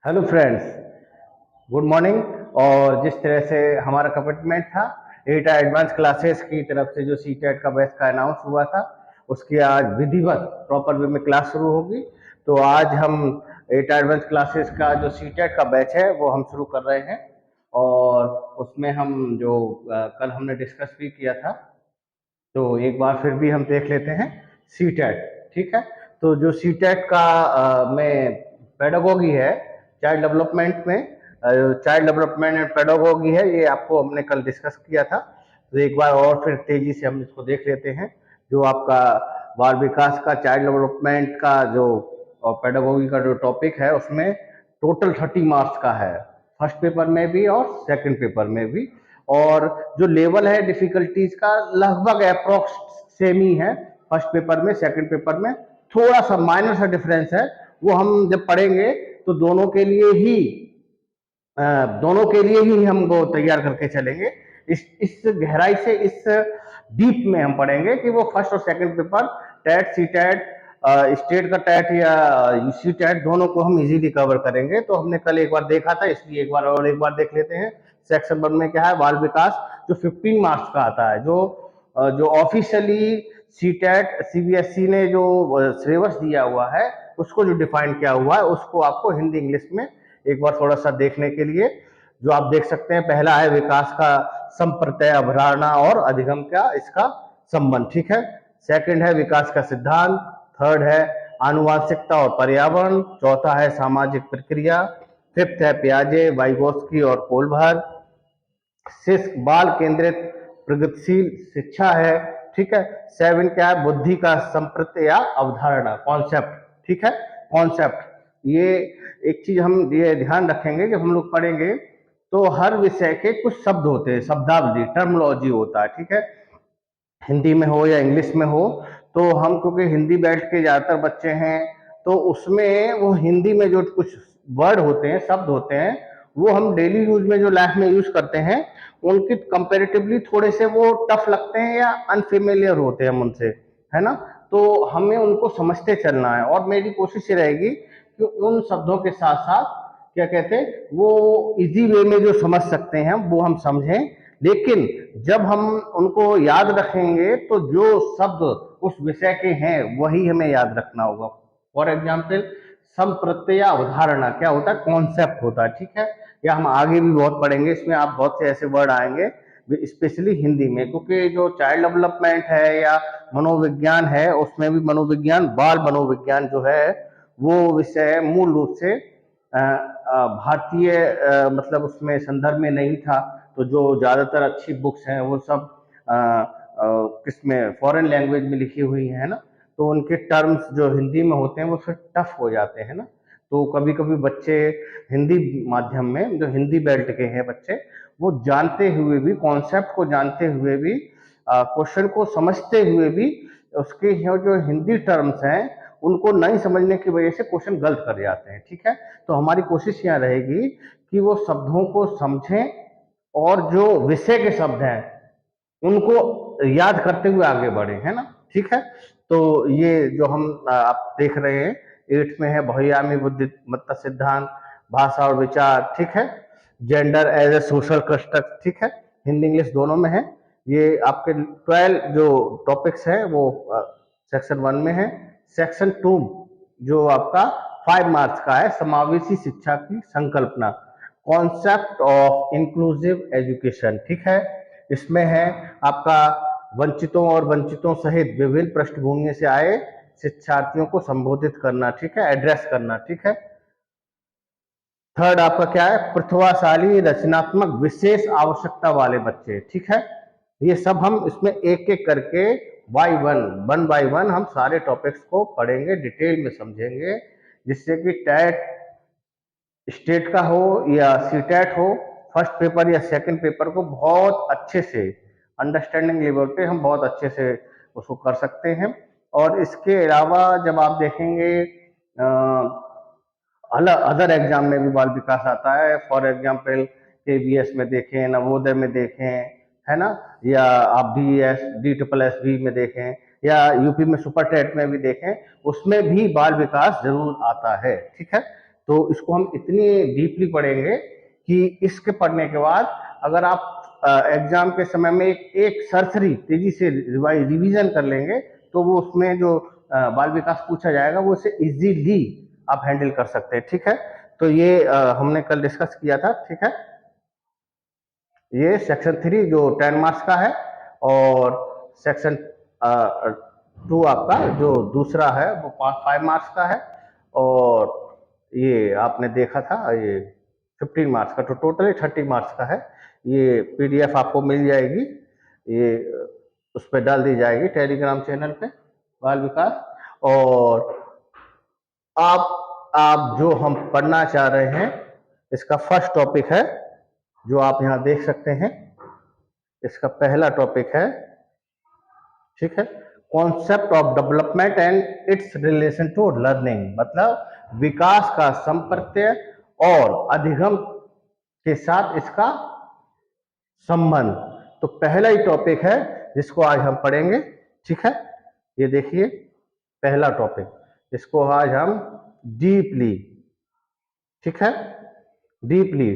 Hello friends, good morning. और जिस तरह से हमारा कमिटमेंट था एटा एडवांस क्लासेस की तरफ से जो सीटेट का बैच का अनाउंस हुआ था, उसकी आज विधिवत प्रॉपर वे में क्लास शुरू होगी। तो आज हम एटा एडवांस क्लासेस का जो सीटेट का बैच है वो हम शुरू कर रहे हैं। और उसमें हम जो कल हमने डिस्कस भी किया था, तो एक बार फिर भी हम देख लेते हैं सी टेट। ठीक है। तो जो सी टेट का में पेडागोगी है, चाइल्ड डेवलपमेंट में, चाइल्ड डेवलपमेंट एंड पेडागोगी है, ये आपको हमने कल डिस्कस किया था। तो एक बार और फिर तेजी से हम इसको देख लेते हैं। जो आपका बाल विकास का, चाइल्ड डेवलपमेंट का जो और पेडागोगी का जो टॉपिक है, उसमें टोटल 30 मार्क्स का है, फर्स्ट पेपर में भी और सेकंड पेपर में भी। और जो लेवल है डिफिकल्टीज का, लगभग अप्रोक्स सेम ही है, फर्स्ट पेपर में सेकंड पेपर में थोड़ा सा माइनर सा डिफरेंस है। वो हम जब पढ़ेंगे तो दोनों के लिए ही हम वो तैयार करके चलेंगे। इस गहराई से, इस डीप में हम पढ़ेंगे कि वो फर्स्ट और second paper, TET, C TET, state का टेट या यूसी टेट, दोनों को हम इजीली कवर करेंगे। तो हमने कल एक बार देखा था, इसलिए एक बार देख लेते हैं। सेक्शन 1 में क्या है, बाल विकास, जो 15 मार्क्स का आता है, जो ऑफिशियली सी टेट सीबीएसई ने जो सिलेबस दिया हुआ है, उसको जो डिफाइन किया हुआ है, उसको आपको हिंदी इंग्लिश में एक बार थोड़ा सा देखने के लिए, जो आप देख सकते हैं, पहला है विकास का संप्रत्यय, अवधारणा और अधिगम का इसका संबंध। ठीक है। सेकंड है विकास का सिद्धांत। थर्ड है आनुवांशिकता और पर्यावरण। चौथा है सामाजिक प्रक्रिया। फिफ्थ है पियाजे, वाइगोस्की और कोलभर। सिक्स बाल केंद्रित प्रगतिशील शिक्षा है। ठीक है। सेवन क्या है, बुद्धि का संप्रत्यय या अवधारणा, कॉन्सेप्ट। ठीक है, कॉन्सेप्ट। ये एक चीज हम ये ध्यान रखेंगे, जब हम लोग पढ़ेंगे तो हर विषय के कुछ शब्द होते हैं, शब्दावली, टर्मोलॉजी होता है। ठीक है। हिंदी में हो या इंग्लिश में हो, तो हम क्योंकि हिंदी बैठ के ज़्यादातर बच्चे हैं, तो उसमें वो हिंदी में जो कुछ वर्ड होते हैं, शब्द होते हैं, वो हम डेली यूज में जो लाइफ में यूज करते हैं, उनकी कंपेरेटिवली थोड़े से वो टफ लगते हैं या अनफेमिलियर होते हैं हम उनसे, है ना। तो हमें उनको समझते चलना है, और मेरी कोशिश ये रहेगी कि उन शब्दों के साथ साथ क्या कहते हैं, वो इजी वे में जो समझ सकते हैं वो हम समझें। लेकिन जब हम उनको याद रखेंगे तो जो शब्द उस विषय के हैं वही हमें याद रखना होगा। फॉर एग्जाम्पल, संप्रत्यय अवधारणा क्या होता है, कॉन्सेप्ट होता है। ठीक है। या हम आगे भी बहुत पढ़ेंगे, इसमें आप बहुत से ऐसे वर्ड आएंगे स्पेशली हिंदी में, क्योंकि जो चाइल्ड डेवलपमेंट है या मनोविज्ञान है, उसमें भी मनोविज्ञान, बाल मनोविज्ञान जो है, वो विषय मूल रूप से भारतीय मतलब उसमें संदर्भ में नहीं था। तो जो ज़्यादातर अच्छी बुक्स हैं वो सब किसमें, फॉरेन लैंग्वेज में लिखी हुई है ना। तो उनके टर्म्स जो हिंदी में होते हैं वो फिर टफ हो जाते हैं ना। तो कभी कभी बच्चे हिंदी माध्यम में, जो हिंदी बेल्ट के हैं बच्चे, वो जानते हुए भी, कॉन्सेप्ट को जानते हुए भी, क्वेश्चन को समझते हुए भी, उसके जो हिंदी टर्म्स हैं उनको नहीं समझने की वजह से क्वेश्चन गलत कर जाते हैं। ठीक है। तो हमारी कोशिश यहाँ रहेगी कि वो शब्दों को समझें, और जो विषय के शब्द हैं उनको याद करते हुए आगे बढ़े, है ना। ठीक है। तो ये जो हम आप देख रहे हैं, 8th में है बहुआयामी बुद्धिमत्ता सिद्धांत, भाषा और विचार। ठीक है। Gender as a social construct. ठीक है। हिंदी इंग्लिश दोनों में है। ये आपके 12 जो टॉपिक्स हैं वो सेक्शन 1 में है। सेक्शन 2 जो आपका 5 मार्क्स का है, समावेशी शिक्षा की संकल्पना, कॉन्सेप्ट ऑफ इंक्लूसिव एजुकेशन। ठीक है। इसमें है आपका वंचितों और वंचितों सहित विभिन्न पृष्ठभूमि से आए शिक्षार्थियों को संबोधित करना। ठीक है, एड्रेस करना। ठीक है। थर्ड आपका क्या है, प्रतिभाशाली रचनात्मक विशेष आवश्यकता वाले बच्चे। ठीक है। ये सब हम इसमें एक एक करके वन बाई वन हम सारे टॉपिक्स को पढ़ेंगे, डिटेल में समझेंगे, जिससे कि टैट स्टेट का हो या सीटेट हो, फर्स्ट पेपर या सेकंड पेपर को बहुत अच्छे से अंडरस्टैंडिंग लेवल पे हम बहुत अच्छे से उसको कर सकते हैं। और इसके अलावा जब आप देखेंगे अलग अदर एग्जाम में भी बाल विकास आता है, फॉर एग्जाम्पल केवीएस में देखें, नवोदय में देखें, है ना, या आप DSSB में देखें, या यूपी में सुपर टेट में भी देखें, उसमें भी बाल विकास जरूर आता है। ठीक है। तो इसको हम इतनी डीपली पढ़ेंगे कि इसके पढ़ने के बाद अगर आप एग्जाम के समय में एक सरसरी तेजी से रिवीजन कर लेंगे तो वो उसमें जो बाल विकास पूछा जाएगा वो उसे इजीली आप हैंडल कर सकते हैं। ठीक है, तो ये हमने कल डिस्कस किया था। ठीक है, ये सेक्शन 3 जो 10 मार्क्स का है, और सेक्शन 2 आपका जो दूसरा है वो 5 मार्क्स का है, और ये आपने देखा था ये 15 मार्क्स का, तो टोटली 30 मार्क्स का है। ये पीडीएफ आपको मिल जाएगी, ये उस पर डाल दी जाएगी टेलीग्राम चैनल पे बाल विकास। और आप जो हम पढ़ना चाह रहे हैं इसका फर्स्ट टॉपिक है जो आप यहाँ देख सकते हैं। इसका पहला टॉपिक है, ठीक है, concept of development and its relation to learning, मतलब विकास का संपर्क और अधिगम के साथ इसका संबंध। तो पहला ही टॉपिक है जिसको आज हम पढ़ेंगे। ठीक है, ये देखिए पहला टॉपिक, इसको आज हम डीपली, ठीक है, डीपली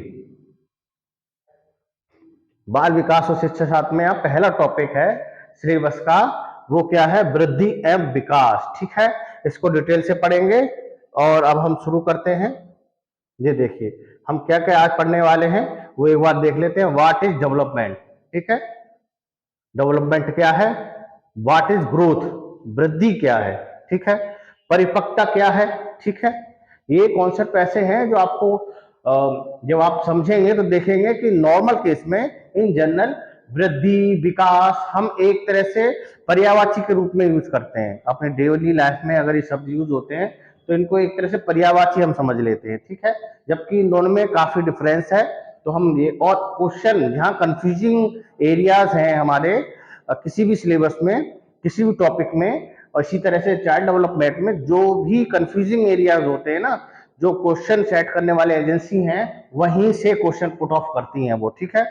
बाल विकास और शिक्षा शास्त्र में पहला टॉपिक है सिलेबस का, वो क्या है, वृद्धि एवं विकास। ठीक है, इसको डिटेल से पढ़ेंगे। और अब हम शुरू करते हैं। ये देखिए हम क्या क्या आज पढ़ने वाले हैं वो एक बार देख लेते हैं। व्हाट इज डेवलपमेंट, ठीक है, डेवलपमेंट क्या है, व्हाट इज ग्रोथ, वृद्धि क्या है, ठीक है, परिपक्वता क्या है। ठीक है, ये कॉन्सेप्ट ऐसे हैं जो आपको जब आप समझेंगे तो देखेंगे कि नॉर्मल केस में इन जनरल वृद्धि विकास हम एक तरह से पर्यायवाची के रूप में यूज करते हैं अपने डेली लाइफ में। अगर ये शब्द यूज होते हैं तो इनको एक तरह से पर्यायवाची हम समझ लेते हैं। ठीक है, जबकि इन दोनों में काफी डिफरेंस है। तो हम ये, और क्वेश्चन जहाँ कंफ्यूजिंग एरियाज हैं हमारे किसी भी सिलेबस में, किसी भी टॉपिक में, और इसी तरह से चाइल्ड डेवलपमेंट में जो भी कंफ्यूजिंग एरियाज होते हैं ना, जो क्वेश्चन सेट करने वाले एजेंसी हैं वहीं से क्वेश्चन पुट ऑफ करती हैं वो। ठीक है,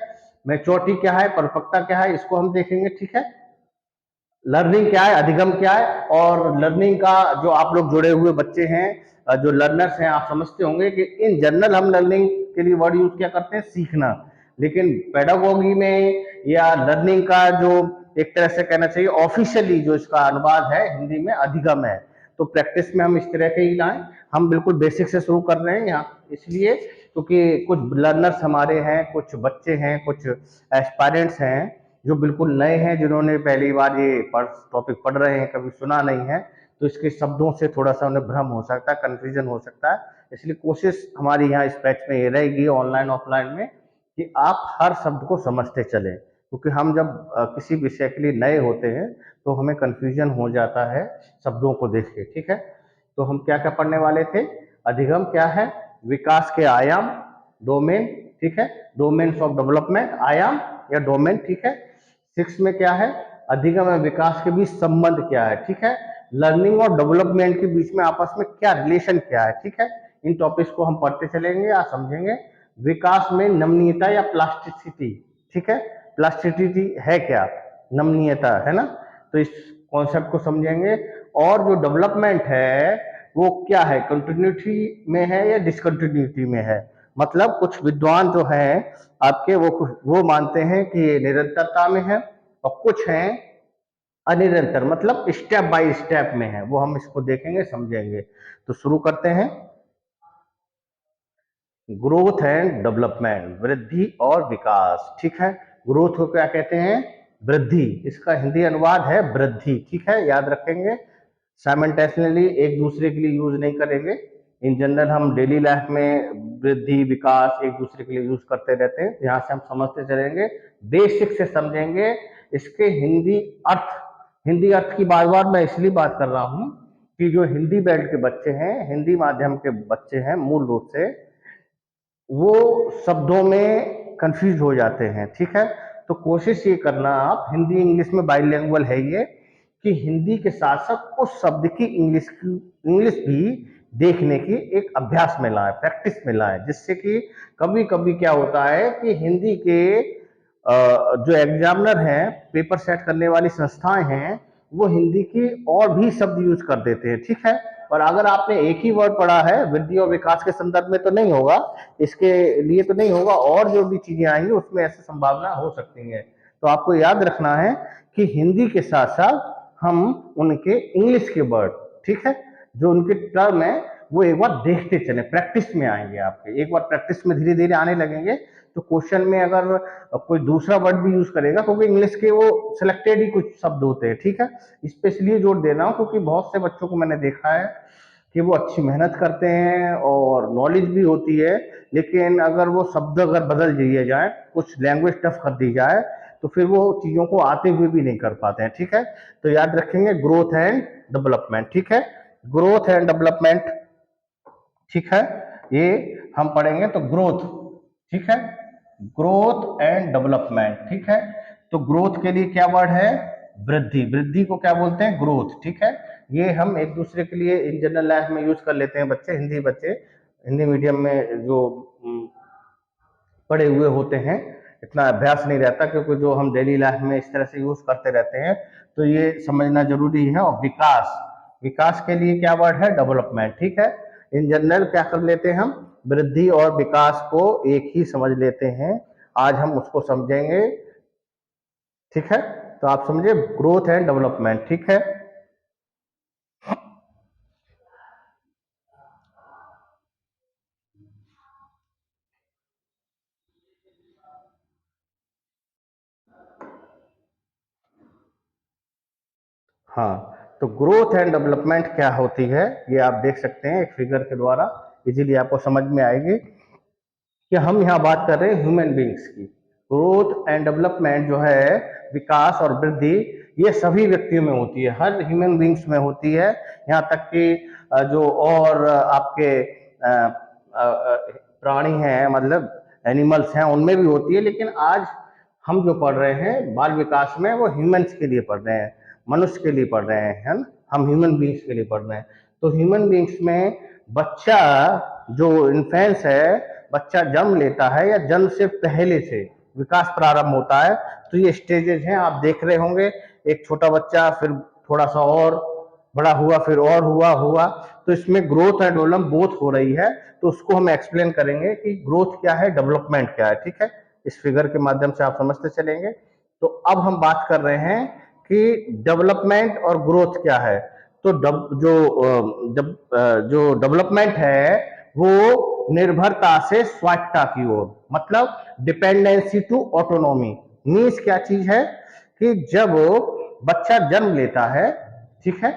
मैच्योरिटी क्या है, परिपक्वता क्या है, इसको हम देखेंगे। ठीक है, लर्निंग क्या है, अधिगम क्या है, और लर्निंग का जो आप लोग जुड़े हुए बच्चे हैं, जो लर्नर्स हैं, आप समझते होंगे कि इन जनरल हम लर्निंग के लिए वर्ड यूज क्या करते हैं, सीखना। लेकिन पेडागोगी में या लर्निंग का जो एक तरह से कहना चाहिए ऑफिशियली जो इसका अनुवाद है हिंदी में, अधिगम है। तो प्रैक्टिस में हम इस तरह के ही लाएं। हम बिल्कुल बेसिक से शुरू कर रहे हैं यहाँ, इसलिए क्योंकि कुछ लर्नर्स हमारे हैं, कुछ बच्चे हैं, कुछ एस्पायरेंट्स हैं जो बिल्कुल नए हैं, जिन्होंने पहली बार ये टॉपिक पढ़ रहे हैं, कभी सुना नहीं है, तो इसके शब्दों से थोड़ा सा उन्हें भ्रम हो सकता है, कंफ्यूजन हो सकता है। इसलिए कोशिश हमारी यहाँ इस बैच में ये रहेगी, ऑनलाइन ऑफलाइन में, कि आप हर शब्द को समझते चलें, क्योंकि हम जब किसी विषय के लिए नए होते हैं तो हमें कंफ्यूजन हो जाता है शब्दों को देख के। ठीक है, तो हम क्या क्या पढ़ने वाले थे, अधिगम क्या है, विकास के आयाम, डोमेन, ठीक है, डोमेन्स ऑफ डेवलपमेंट, आयाम या डोमेन। ठीक है, 6 में क्या है, अधिगम और विकास के बीच संबंध क्या है। ठीक है, लर्निंग और डेवलपमेंट के बीच में आपस में क्या रिलेशन क्या है। ठीक है, इन टॉपिक्स को हम पढ़ते चलेंगे या समझेंगे। विकास में नमनीयता या प्लास्टिसिटी, ठीक है, प्लास्टिसिटी है क्या, नमनीयता है ना, तो इस कॉन्सेप्ट को समझेंगे। और जो डेवलपमेंट है वो क्या है, कंटिन्यूटी में है या डिसकंटिन्यूटी में है। मतलब कुछ विद्वान जो हैं आपके वो मानते हैं कि ये निरंतरता में है, और कुछ हैं अनिरंतर, मतलब स्टेप बाय स्टेप में है। वो हम इसको देखेंगे, समझेंगे। तो शुरू करते हैं। ग्रोथ एंड डेवलपमेंट, वृद्धि और विकास। ठीक है, ग्रोथ को क्या कहते हैं, वृद्धि, इसका हिंदी अनुवाद है वृद्धि। ठीक है, याद रखेंगे, साइमल्टेनियसली एक दूसरे के लिए यूज नहीं करेंगे। इन जनरल हम डेली लाइफ में वृद्धि विकास एक दूसरे के लिए यूज करते रहते हैं, यहाँ से हम समझते चलेंगे, बेसिक से समझेंगे इसके हिंदी अर्थ की बार बार मैं इसलिए बात कर रहा हूँ कि जो हिंदी बेल्ट के बच्चे हैं, हिंदी माध्यम के बच्चे हैं, मूल रूप से वो शब्दों में कंफ्यूज हो जाते हैं। ठीक है, तो कोशिश ये करना, आप हिंदी इंग्लिश में बाइलिंगुअल है ये, कि हिंदी के साथ साथ उस शब्द की इंग्लिश भी देखने की एक अभ्यास में लाएं, प्रैक्टिस में लाएं, जिससे कि कभी कभी क्या होता है कि हिंदी के जो एग्जामिनर हैं, पेपर सेट करने वाली संस्थाएं हैं, वो हिंदी की और भी शब्द यूज कर देते हैं। ठीक है, और अगर आपने एक ही वर्ड पढ़ा है वृद्धि और विकास के संदर्भ में तो नहीं होगा, इसके लिए तो नहीं होगा, और जो भी चीजें आएंगी उसमें ऐसी संभावना हो सकती है। तो आपको याद रखना है कि हिंदी के साथ साथ हम उनके इंग्लिश के वर्ड, ठीक है, जो उनके टर्म है वो एक बार देखते चले, प्रैक्टिस में आएंगे आपके, एक बार प्रैक्टिस में धीरे धीरे आने लगेंगे तो क्वेश्चन में अगर कोई दूसरा वर्ड भी यूज करेगा, क्योंकि इंग्लिश के वो सिलेक्टेड ही कुछ शब्द होते हैं, ठीक है, इस पे इसलिए जोर दे रहा हूँ क्योंकि बहुत से बच्चों को मैंने देखा है कि वो अच्छी मेहनत करते हैं और नॉलेज भी होती है, लेकिन अगर वो शब्द अगर बदल दिए जाए, कुछ लैंग्वेज टफ कर दी जाए, तो फिर वो चीजों को आते हुए भी नहीं कर पाते हैं, ठीक है। तो याद रखेंगे ग्रोथ एंड डेवलपमेंट, ठीक है, ग्रोथ एंड डेवलपमेंट, ठीक है, ये हम पढ़ेंगे। तो ग्रोथ, ठीक है, ग्रोथ एंड डेवलपमेंट, ठीक है। तो ग्रोथ के लिए क्या वर्ड है? वृद्धि। वृद्धि को क्या बोलते हैं? ग्रोथ, ठीक है। ये हम एक दूसरे के लिए इन जनरल लाइफ में यूज कर लेते हैं बच्चे, हिंदी बच्चे, हिंदी मीडियम में जो पढ़े हुए होते हैं, इतना अभ्यास नहीं रहता, क्योंकि जो हम डेली लाइफ में इस तरह से यूज करते रहते हैं, तो ये समझना जरूरी है। और विकास, विकास के लिए क्या वर्ड है? डेवलपमेंट, ठीक है। इन जनरल क्या कर लेते हैं हम? वृद्धि और विकास को एक ही समझ लेते हैं, आज हम उसको समझेंगे, ठीक है। तो आप समझे ग्रोथ एंड डेवलपमेंट, ठीक है। हाँ, तो ग्रोथ एंड डेवलपमेंट क्या होती है ये आप देख सकते हैं एक फिगर के द्वारा, इजीली आपको समझ में आएगी कि हम यहाँ बात कर रहे हैं ह्यूमन बींग्स की। ग्रोथ एंड डेवलपमेंट जो है, विकास और वृद्धि, ये सभी व्यक्तियों में होती है, हर ह्यूमन बींग्स में होती है। यहाँ तक कि जो और आपके प्राणी हैं, मतलब एनिमल्स हैं, उनमें भी होती है, लेकिन आज हम जो पढ़ रहे हैं बाल विकास में, वो ह्यूमंस के लिए पढ़ रहे हैं, मनुष्य के लिए पढ़ रहे हैं, है ना, हम ह्यूमन बींग्स के लिए पढ़ रहे हैं। तो ह्यूमन बींग्स में बच्चा जो इन्फेंस है, बच्चा जन्म लेता है या जन्म से पहले से विकास प्रारंभ होता है, तो ये स्टेजेस हैं, आप देख रहे होंगे, एक छोटा बच्चा, फिर थोड़ा सा और बड़ा हुआ, फिर और हुआ, तो इसमें ग्रोथ एंड डेवलपमेंट बोथ हो रही है। तो उसको हम एक्सप्लेन करेंगे कि ग्रोथ क्या है, डेवलपमेंट क्या है, ठीक है, इस फिगर के माध्यम से आप समझते चलेंगे। तो अब हम बात कर रहे हैं कि डेवलपमेंट और ग्रोथ क्या है। तो जो डेवलपमेंट है वो निर्भरता से स्वायत्तता की ओर, मतलब डिपेंडेंसी टू ऑटोनॉमी। मीन्स क्या चीज है कि जब बच्चा जन्म लेता है, ठीक है,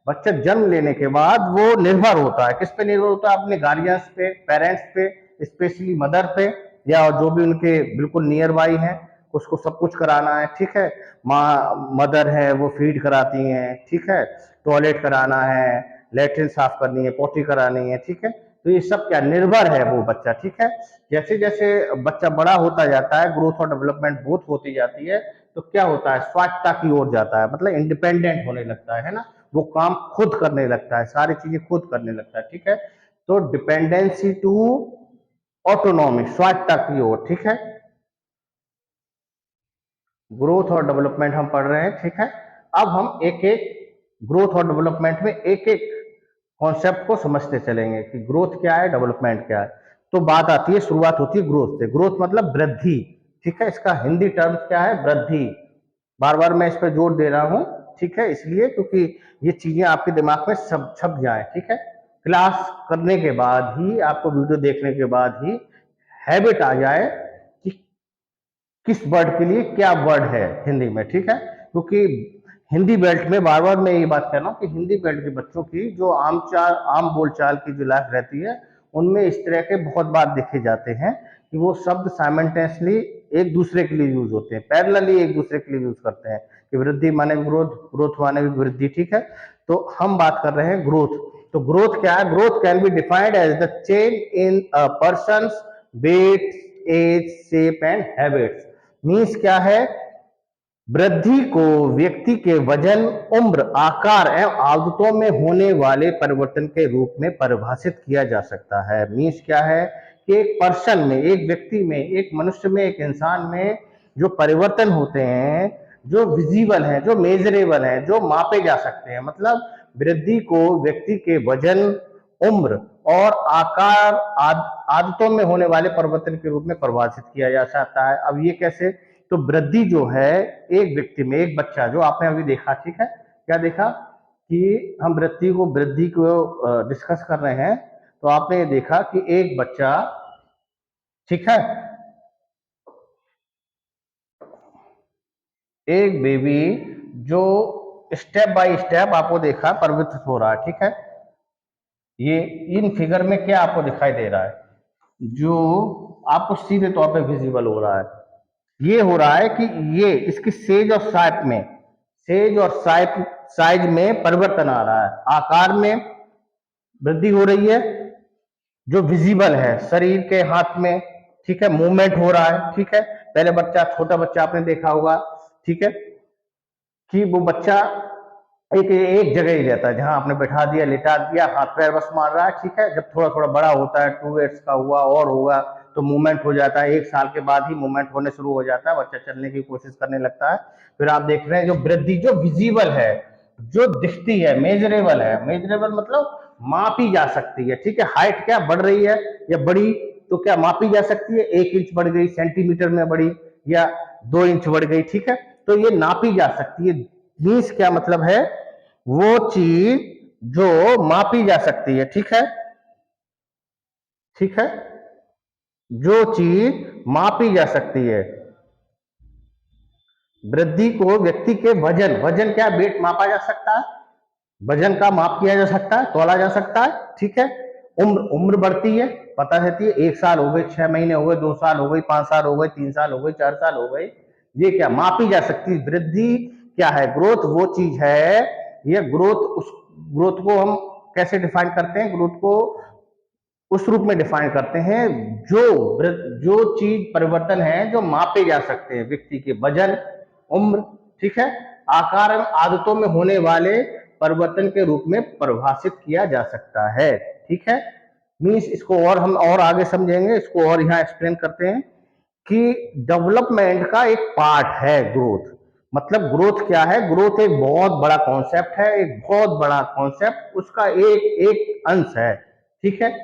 बच्चा जन्म लेने के बाद वो निर्भर होता है, किस पे निर्भर होता है? अपने गार्जियंस पे, पेरेंट्स पे, स्पेशली मदर पे, या जो भी उनके बिल्कुल नियर बाई हैं, उसको सब कुछ कराना है, ठीक है। माँ मदर है वो फीड कराती हैं, ठीक है, टॉयलेट कराना है, लेट्रिन साफ करनी है, पोटी करानी है, ठीक है। तो ये सब क्या निर्भर है वो बच्चा, ठीक है। जैसे जैसे बच्चा बड़ा होता जाता है, ग्रोथ और डेवलपमेंट बोथ होती जाती है, तो क्या होता है? स्वायत्तता की ओर जाता है, मतलब इंडिपेंडेंट होने लगता है ना, वो काम खुद करने लगता है, सारी चीजें खुद करने लगता है, ठीक है। तो डिपेंडेंसी टू ऑटोनॉमी, स्वायत्तता की ओर, ठीक है। ग्रोथ और डेवलपमेंट हम पढ़ रहे हैं, ठीक है। अब हम एक एक ग्रोथ और डेवलपमेंट में एक एक कॉन्सेप्ट को समझते चलेंगे कि ग्रोथ क्या है, डेवलपमेंट क्या है। तो बात आती है, शुरुआत होती है ग्रोथ से। ग्रोथ मतलब वृद्धि, ठीक है, इसका हिंदी टर्म क्या है? वृद्धि। बार बार मैं इस पर जोर दे रहा हूं, ठीक है, इसलिए क्योंकि ये चीजें आपके दिमाग में सब छप जाए, ठीक है। क्लास करने के बाद ही, आपको वीडियो देखने के बाद ही हैबिट आ जाए कि किस वर्ड के लिए क्या वर्ड है हिंदी में, ठीक है। क्योंकि हिंदी बेल्ट में, बार बार मैं ये बात कर रहा हूँ कि हिंदी बेल्ट के बच्चों की जो आम बोलचाल की जो लाइफ रहती है, उनमें इस तरह के बहुत बार देखे जाते हैं कि वो शब्द साइमल्टेनियसली एक दूसरे के लिए यूज होते हैं, पैरेलली एक दूसरे के लिए यूज करते हैं, कि वृद्धि माने ग्रोथ, ग्रोथ माने भी वृद्धि, ठीक है। तो हम बात कर रहे हैं ग्रोथ। तो ग्रोथ क्या है? Growth can be defined as the change in a person's weight, age, shape and habits. Means क्या है? वृद्धि को व्यक्ति के वजन, उम्र, आकार एवं आदतों में होने वाले परिवर्तन के रूप में परिभाषित किया जा सकता है। मीन्स क्या है कि एक पर्सन में, एक व्यक्ति में, एक मनुष्य में, एक इंसान में जो परिवर्तन होते हैं, जो विजिबल हैं, जो मेजरेबल हैं, जो मापे जा सकते हैं, मतलब वृद्धि को व्यक्ति के वजन, उम्र और आकार आदतों में होने वाले परिवर्तन के रूप में परिभाषित किया जा सकता है। अब ये कैसे? तो वृद्धि जो है एक व्यक्ति में, एक बच्चा, जो आपने अभी देखा, ठीक है, क्या देखा कि हम वृद्धि को डिस्कस कर रहे हैं, तो आपने ये देखा कि एक बच्चा, ठीक है, एक बेबी जो स्टेप बाय स्टेप आपको देखा परिवर्तित हो रहा है, ठीक है। ये इन फिगर में क्या आपको दिखाई दे रहा है, जो आपको सीधे तौर पे विजिबल हो रहा है, ये हो रहा है कि ये इसकी सेज और साइज में परिवर्तन आ रहा है, आकार में वृद्धि हो रही है, जो विजिबल है शरीर के हाथ में, ठीक है, मूवमेंट हो रहा है, ठीक है। पहले बच्चा, छोटा बच्चा आपने देखा होगा, ठीक है, कि वो बच्चा एक एक जगह ही रहता है, जहां आपने बैठा दिया, लिटा दिया, हाथ पैर बस मार रहा है, ठीक है। जब थोड़ा थोड़ा बड़ा होता है, 2 इयर्स का हुआ और होगा, तो मूवमेंट हो जाता है, 1 साल के बाद ही मूवमेंट होने शुरू हो जाता है, बच्चा चलने की कोशिश करने लगता है। फिर आप देख रहे हैं जो वृद्धि जो विजिबल है, जो दिखती है, मेजरेबल मतलब मापी जा सकती है, ठीक है। हाइट क्या बढ़ रही है या बढ़ी, तो क्या मापी जा सकती है, 1 इंच बढ़ गई, सेंटीमीटर में बढ़ी, या 2 इंच बढ़ गई, ठीक है, तो ये नापी जा सकती है। मीन्स क्या मतलब है, वो चीज जो मापी जा सकती है, ठीक है, ठीक है, जो चीज मापी जा सकती है। वृद्धि को व्यक्ति के वजन क्या, वेट मापा जा सकता है, वजन का माप किया जा सकता है, तोला जा सकता है, ठीक है। उम्र बढ़ती है, पता रहती है, 1 साल हो गए, 6 महीने हो गए, 2 साल हो गई, 5 साल हो गए, 3 साल हो गई, 4 साल हो गए, ये क्या मापी जा सकती है। वृद्धि क्या है, ग्रोथ वो चीज है, ये ग्रोथ, उस ग्रोथ को हम कैसे डिफाइन करते हैं, ग्रोथ को उस रूप में डिफाइन करते हैं जो चीज परिवर्तन है जो मापे जा सकते हैं, व्यक्ति के वजन, उम्र, ठीक है, आकार एवं आदतों में होने वाले परिवर्तन के रूप में परिभाषित किया जा सकता है, ठीक है। मीन्स इसको और हम और आगे समझेंगे, इसको और यहाँ एक्सप्लेन करते हैं कि डेवलपमेंट का एक पार्ट है ग्रोथ। मतलब ग्रोथ क्या है, ग्रोथ एक बहुत बड़ा कॉन्सेप्ट है, एक बहुत बड़ा कॉन्सेप्ट, उसका एक एक अंश है, ठीक है।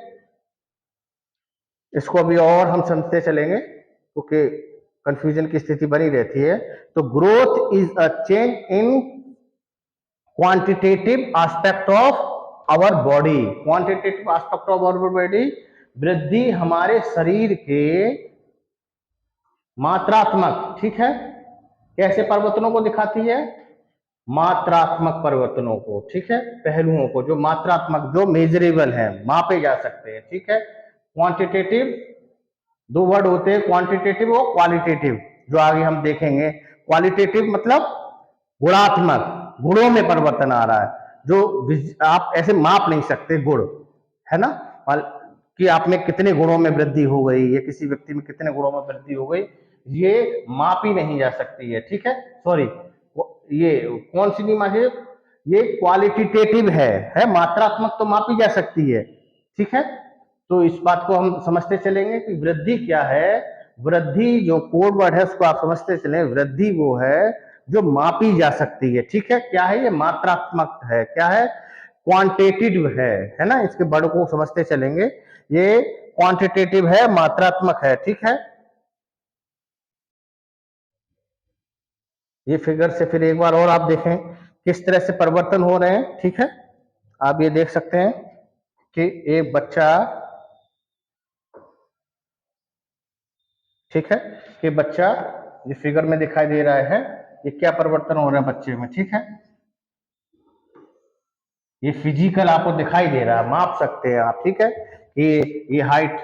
इसको अभी और हम समझते चलेंगे, क्योंकि कंफ्यूजन की स्थिति बनी रहती है। तो growth is a change in quantitative aspect of our body, quantitative aspect of our body, वृद्धि हमारे शरीर के मात्रात्मक, ठीक है, कैसे परिवर्तनों को दिखाती है, मात्रात्मक परिवर्तनों को, ठीक है, पहलुओं को, जो मात्रात्मक, जो मेजरेबल है, मापे जा सकते हैं, ठीक है। क्वांटिटेटिव, 2 वर्ड होते हैं, क्वांटिटेटिव और क्वालिटेटिव, जो आगे हम देखेंगे। क्वालिटेटिव मतलब गुणात्मक, गुणों में परिवर्तन आ रहा है, जो आप ऐसे माप नहीं सकते गुण, है ना, कि आप में कितने गुणों में वृद्धि हो गई, या किसी व्यक्ति में कितने गुणों में वृद्धि हो गई, ये मापी नहीं जा सकती है, ठीक है। सॉरी, ये कौन सी नहीं मापी, ये क्वालिटेटिव है, मात्रात्मक तो मापी जा सकती है, ठीक है। तो इस बात को हम समझते चलेंगे कि वृद्धि क्या है। वृद्धि जो कोड वर्ड है उसको आप समझते चले, वृद्धि वो है जो मापी जा सकती है, ठीक है। क्या है ये, मात्रात्मक है, क्या है, क्वांटिटेटिव है ना, इसके वर्ड को समझते चलेंगे। ये क्वांटिटेटिव है, मात्रात्मक है, ठीक है। ये फिगर से फिर एक बार और आप देखें किस तरह से परिवर्तन हो रहे हैं, ठीक है। आप ये देख सकते हैं कि एक बच्चा, ठीक है, कि बच्चा, ये फिगर में दिखाई दे रहा है, ये क्या परिवर्तन हो रहा है बच्चे में, ठीक है। ये फिजिकल आपको दिखाई दे रहा है, माप सकते हैं आप, ठीक है, कि ये हाइट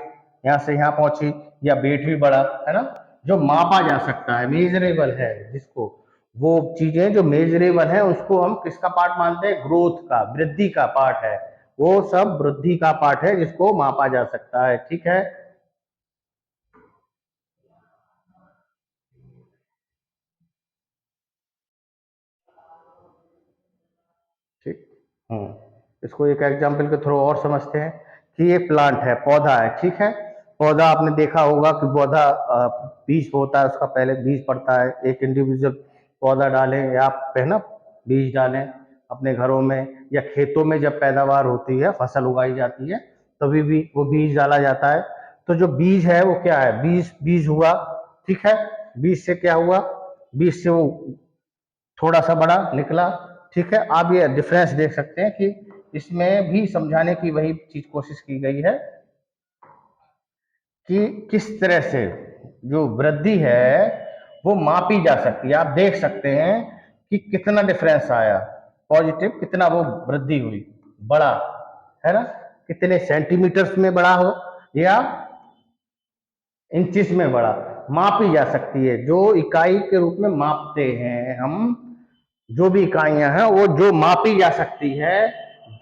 यहाँ से यहाँ पहुंची, या वेट भी बढ़ा, है ना, जो मापा जा सकता है, मेजरेबल है, जिसको, वो चीजें जो मेजरेबल है उसको हम किसका पार्ट मानते हैं, ग्रोथ का, वृद्धि का पार्ट है, वो सब वृद्धि का पार्ट है जिसको मापा जा सकता है, ठीक है। ठीक, इसको एक एग्जाम्पल के थ्रू और समझते हैं कि ये प्लांट है, पौधा है, ठीक है। पौधा आपने देखा होगा कि पौधा बीज होता है, उसका पहले बीज पड़ता है, एक इंडिविजुअल पौधा डालें या आप है ना, बीज डालें, अपने घरों में या खेतों में जब पैदावार होती है, फसल उगाई जाती है, तभी भी वो बीज डाला जाता है। तो जो बीज है वो क्या है, बीज बीज हुआ, ठीक है। बीज से क्या हुआ, बीज से वो थोड़ा सा बड़ा निकला, ठीक है। आप ये डिफरेंस देख सकते हैं कि इसमें भी समझाने की वही चीज कोशिश की गई है कि किस तरह से जो वृद्धि है वो मापी जा सकती है। आप देख सकते हैं कि कितना डिफरेंस आया, पॉजिटिव कितना वो वृद्धि हुई, बड़ा है ना, कितने सेंटीमीटर्स में बड़ा हो या इंचिस में बड़ा, मापी जा सकती है। जो इकाई के रूप में मापते हैं हम, जो भी इकाइयां हैं वो जो मापी जा सकती है,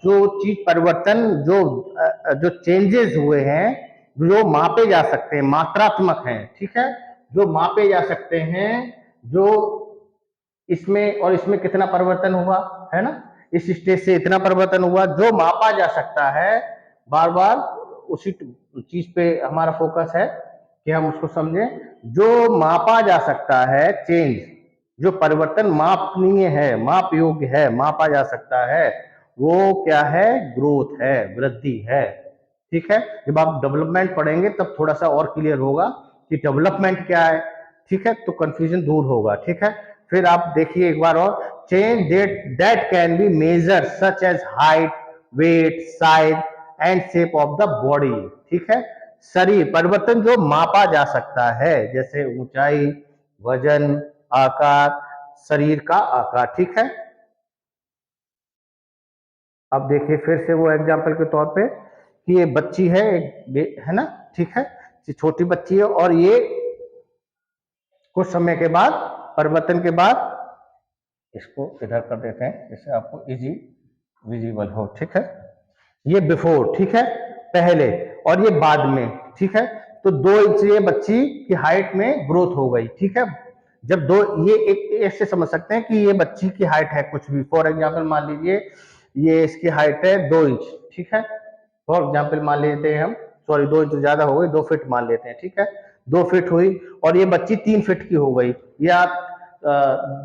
जो चीज परिवर्तन, जो चेंजेस हुए हैं, जो मापे जा सकते हैं, मात्रात्मक हैं, ठीक है, जो मापे जा सकते हैं, जो इसमें और इसमें कितना परिवर्तन हुआ, है ना, इस स्टेज से इतना परिवर्तन हुआ, जो मापा जा सकता है। बार बार उसी चीज पे हमारा फोकस है कि हम उसको समझें। जो मापा जा सकता है चेंज, जो परिवर्तन मापनीय है, माप योग्य है, मापा जा सकता है, वो क्या है, ग्रोथ है, वृद्धि है, ठीक है। जब आप डेवलपमेंट पढ़ेंगे तब थोड़ा सा और क्लियर होगा कि डेवलपमेंट क्या है, ठीक है, तो कंफ्यूजन दूर होगा, ठीक है। फिर आप देखिए एक बार और, change that can be measure such as height, weight, size and shape of the body, ठीक है। शरीर परिवर्तन जो मापा जा सकता है, जैसे ऊंचाई, वजन, आकार, शरीर का आकार, ठीक है। अब देखिए फिर से वो एग्जाम्पल के तौर पे कि ये बच्ची है, है ना, ठीक है, ये छोटी बच्ची है और ये कुछ समय के बाद, परिवर्तन के बाद, इसको इधर कर देते हैं जिससे आपको इजी विजिबल हो, ठीक है। ये बिफोर, ठीक है, पहले, और ये बाद में, ठीक है। तो 2 इंच ये बच्ची की हाइट में ग्रोथ हो गई, ठीक है। जब दो, ये एक ऐसे समझ सकते हैं कि ये बच्ची की हाइट है कुछ भी, फॉर एग्जाम्पल मान लीजिए ये इसकी हाइट है 2 इंच, ठीक है। फॉर एग्जाम्पल मान लेते हैं हम, सॉरी 2 इंच ज्यादा हो गई, 2 फीट मान लेते हैं, ठीक है। 2 फीट हुई और ये बच्ची 3 फीट की हो गई, या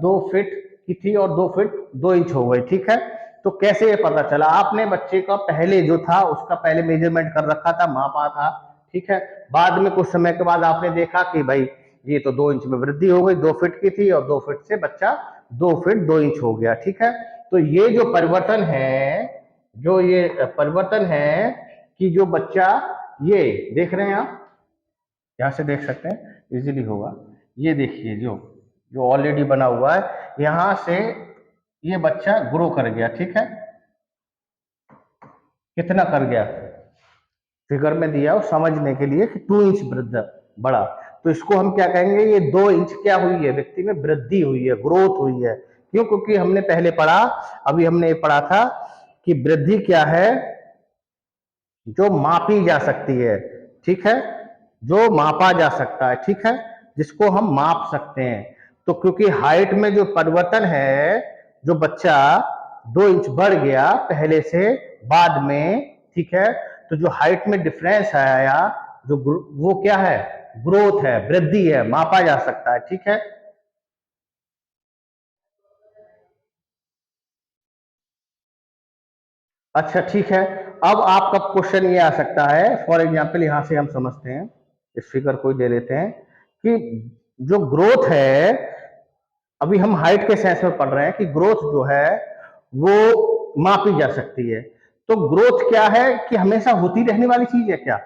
2 फीट की थी और 2 फीट 2 इंच हो गई, ठीक है। तो कैसे ये पता चला, आपने बच्चे का पहले जो था उसका पहले मेजरमेंट कर रखा था, मापा था, ठीक है। बाद में कुछ समय के बाद आपने देखा कि भाई ये तो 2 इंच में वृद्धि हो गई, 2 फीट की थी और 2 फीट से बच्चा 2 फीट 2 इंच हो गया, ठीक है। तो ये जो परिवर्तन है, जो ये परिवर्तन है कि जो बच्चा, ये देख रहे हैं आप, यहां से देख सकते हैं, इजीली होगा। ये देखिए जो जो ऑलरेडी बना हुआ है, यहां से ये बच्चा ग्रो कर गया, ठीक है। कितना कर गया, फिगर में दिया हो समझने के लिए कि 2 इंच वृद्धि बढ़ा, तो इसको हम क्या कहेंगे, ये 2 इंच क्या हुई है, व्यक्ति में वृद्धि हुई है, ग्रोथ हुई है। क्यों, क्योंकि हमने पहले पढ़ा, अभी हमने ये पढ़ा था कि वृद्धि क्या है, जो मापी जा सकती है, ठीक है, जो मापा जा सकता है, ठीक है, जिसको हम माप सकते हैं। तो क्योंकि हाइट में जो परिवर्तन है, जो बच्चा 2 इंच बढ़ गया पहले से बाद में, ठीक है, तो जो हाइट में डिफरेंस आया, जो वो क्या है, ग्रोथ है, वृद्धि है, मापा जा सकता है, ठीक है। अच्छा ठीक है, अब आपका क्वेश्चन ये आ सकता है, फॉर एग्जाम्पल यहां से हम समझते हैं, इस फिगर को दे लेते हैं कि जो ग्रोथ है, अभी हम हाइट के सेंस में पढ़ रहे हैं कि ग्रोथ जो है वो मापी जा सकती है। तो ग्रोथ क्या है, कि हमेशा होती रहने वाली चीज है क्या?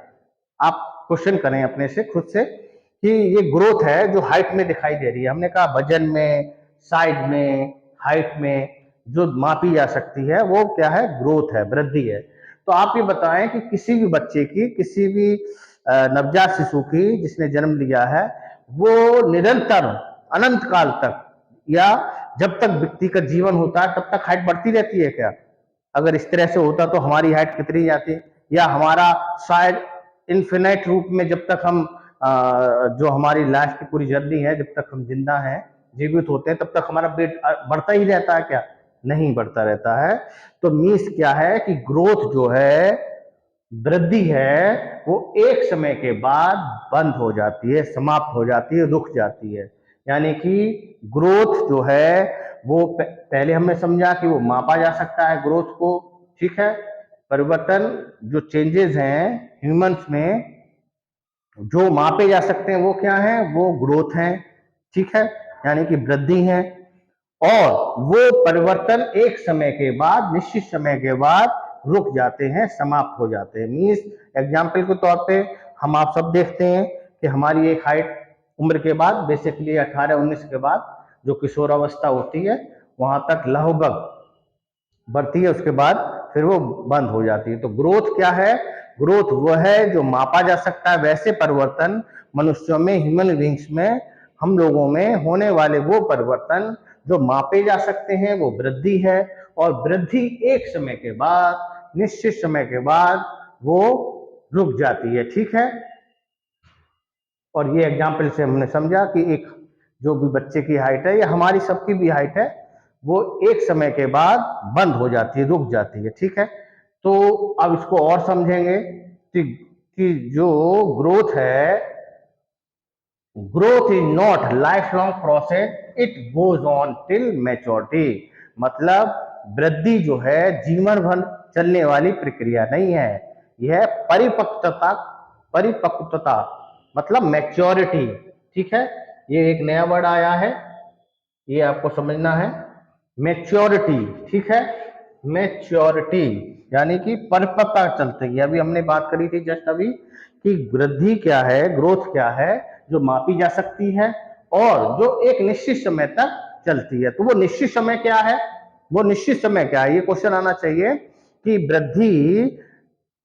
आप क्वेश्चन करें अपने से, खुद से, कि ये ग्रोथ है जो हाइट में दिखाई दे रही है, हमने कहा वजन में, साइज में, हाइट में जो मापी जा सकती है वो क्या है, ग्रोथ है, वृद्धि है। तो आप ये बताएं कि किसी भी बच्चे की, किसी भी नवजात शिशु की जिसने जन्म लिया है, वो निरंतर अनंत काल तक, या जब तक व्यक्ति का जीवन होता है तब तक हाइट बढ़ती रहती है क्या? अगर इस तरह से होता तो हमारी हाइट कितनी जाती, या हमारा शायद इन्फिनाइट रूप में, जब तक हम जो हमारी लाइफ की पूरी जर्नी है, जब तक हम जिंदा हैं, जीवित होते हैं, तब तक हमारा वेट बढ़ता ही रहता है क्या? नहीं बढ़ता रहता है। तो मीन्स क्या है कि ग्रोथ जो है, वृद्धि है, वो एक समय के बाद बंद हो जाती है, समाप्त हो जाती है, रुक जाती है। यानी कि ग्रोथ जो है वो पहले हमने समझा कि वो मापा जा सकता है ग्रोथ को, ठीक है। परिवर्तन जो चेंजेस हैं ह्यूमंस में जो मापे जा सकते हैं वो क्या है, वो ग्रोथ है, ठीक है, यानी कि वृद्धि है। और वो परिवर्तन एक समय के बाद, निश्चित समय के बाद रुक जाते हैं, समाप्त हो जाते हैं। मीन्स एग्जाम्पल के तौर पे हम आप सब देखते हैं कि हमारी एक हाइट उम्र के बाद, बेसिकली 18-19 के बाद जो किशोरावस्था होती है वहां तक लगभग बढ़ती है, उसके बाद फिर वो बंद हो जाती है। तो ग्रोथ क्या है, ग्रोथ वह है जो मापा जा सकता है वैसे परिवर्तन मनुष्यों में, ह्यूमन बींग्स में, हम लोगों में होने वाले वो परिवर्तन जो मापे जा सकते हैं, वो वृद्धि है। और वृद्धि एक समय के बाद, निश्चित समय के बाद वो रुक जाती है, ठीक है। और ये एग्जाम्पल से हमने समझा कि एक जो भी बच्चे की हाइट है या हमारी सबकी भी हाइट है वो एक समय के बाद बंद हो जाती है, रुक जाती है, ठीक है। तो अब इसको और समझेंगे कि जो ग्रोथ है, growth is not life long process, it goes on till maturity. मतलब वृद्धि जो है जीवन भर चलने वाली प्रक्रिया नहीं है, यह परिपक्वता, परिपक्वता मतलब मैच्योरिटी, ठीक है। ये एक नया वर्ड आया है, ये आपको समझना है, मैच्योरिटी, ठीक है। मैच्योरिटी यानी कि परिपक्वता चलती है। अभी हमने बात करी थी जस्ट अभी कि वृद्धि क्या है, ग्रोथ क्या है, जो मापी जा सकती है और जो एक निश्चित समय तक चलती है। तो वो निश्चित समय क्या है, वो निश्चित समय क्या है, ये क्वेश्चन आना चाहिए कि वृद्धि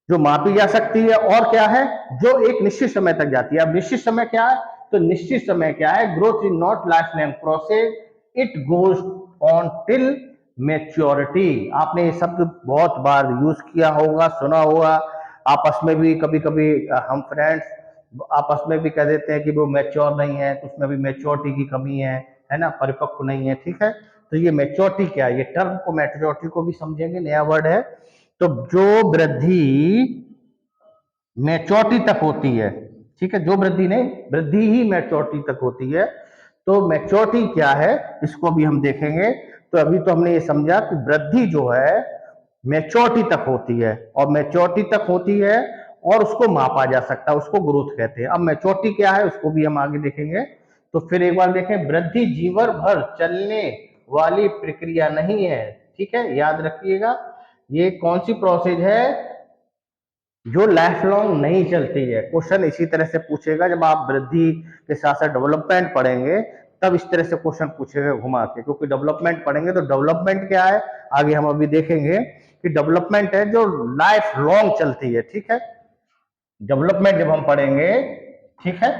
जो मापी जा सकती है और क्या है जो एक निश्चित समय तक जाती है। अब निश्चित समय क्या है, तो निश्चित समय क्या है, growth is not life long process, it goes on till maturity. आपने ये शब्द बहुत बार यूज किया होगा, सुना होगा, आपस में भी कभी कभी हम फ्रेंड्स आपस में भी कह देते हैं कि वो मैच्योर नहीं है, तो उसमें भी मैच्योरिटी की कमी है ना, परिपक्व नहीं है, ठीक है। तो ये मैच्योरिटी क्या है, ये टर्म को, मैच्योरिटी को भी समझेंगे, नया वर्ड है। तो जो वृद्धि मैच्योरिटी तक होती है, ठीक है, जो वृद्धि नहीं, वृद्धि ही मैच्योरिटी तक होती है। तो मैच्योरिटी क्या है इसको भी हम देखेंगे। तो अभी तो हमने ये समझा कि वृद्धि जो है मैच्योरिटी तक होती है, और मैच्योरिटी तक होती है और उसको मापा जा सकता है, उसको ग्रोथ कहते हैं। अब मैच्योरिटी क्या है उसको भी हम आगे देखेंगे। तो फिर एक बार देखें, वृद्धि जीवन भर चलने वाली प्रक्रिया नहीं है, ठीक है, याद रखिएगा। ये कौन सी प्रोसेस है जो लाइफ लॉन्ग नहीं चलती है। क्वेश्चन इसी तरह से पूछेगा, जब आप वृद्धि के साथ साथ डेवलपमेंट पढ़ेंगे तब इस तरह से क्वेश्चन पूछेगा घुमा के, क्योंकि डेवलपमेंट पढ़ेंगे तो डेवलपमेंट क्या है आगे हम अभी देखेंगे कि डेवलपमेंट है जो लाइफ लॉन्ग चलती है, ठीक है। डेवलपमेंट जब हम पढ़ेंगे, ठीक है,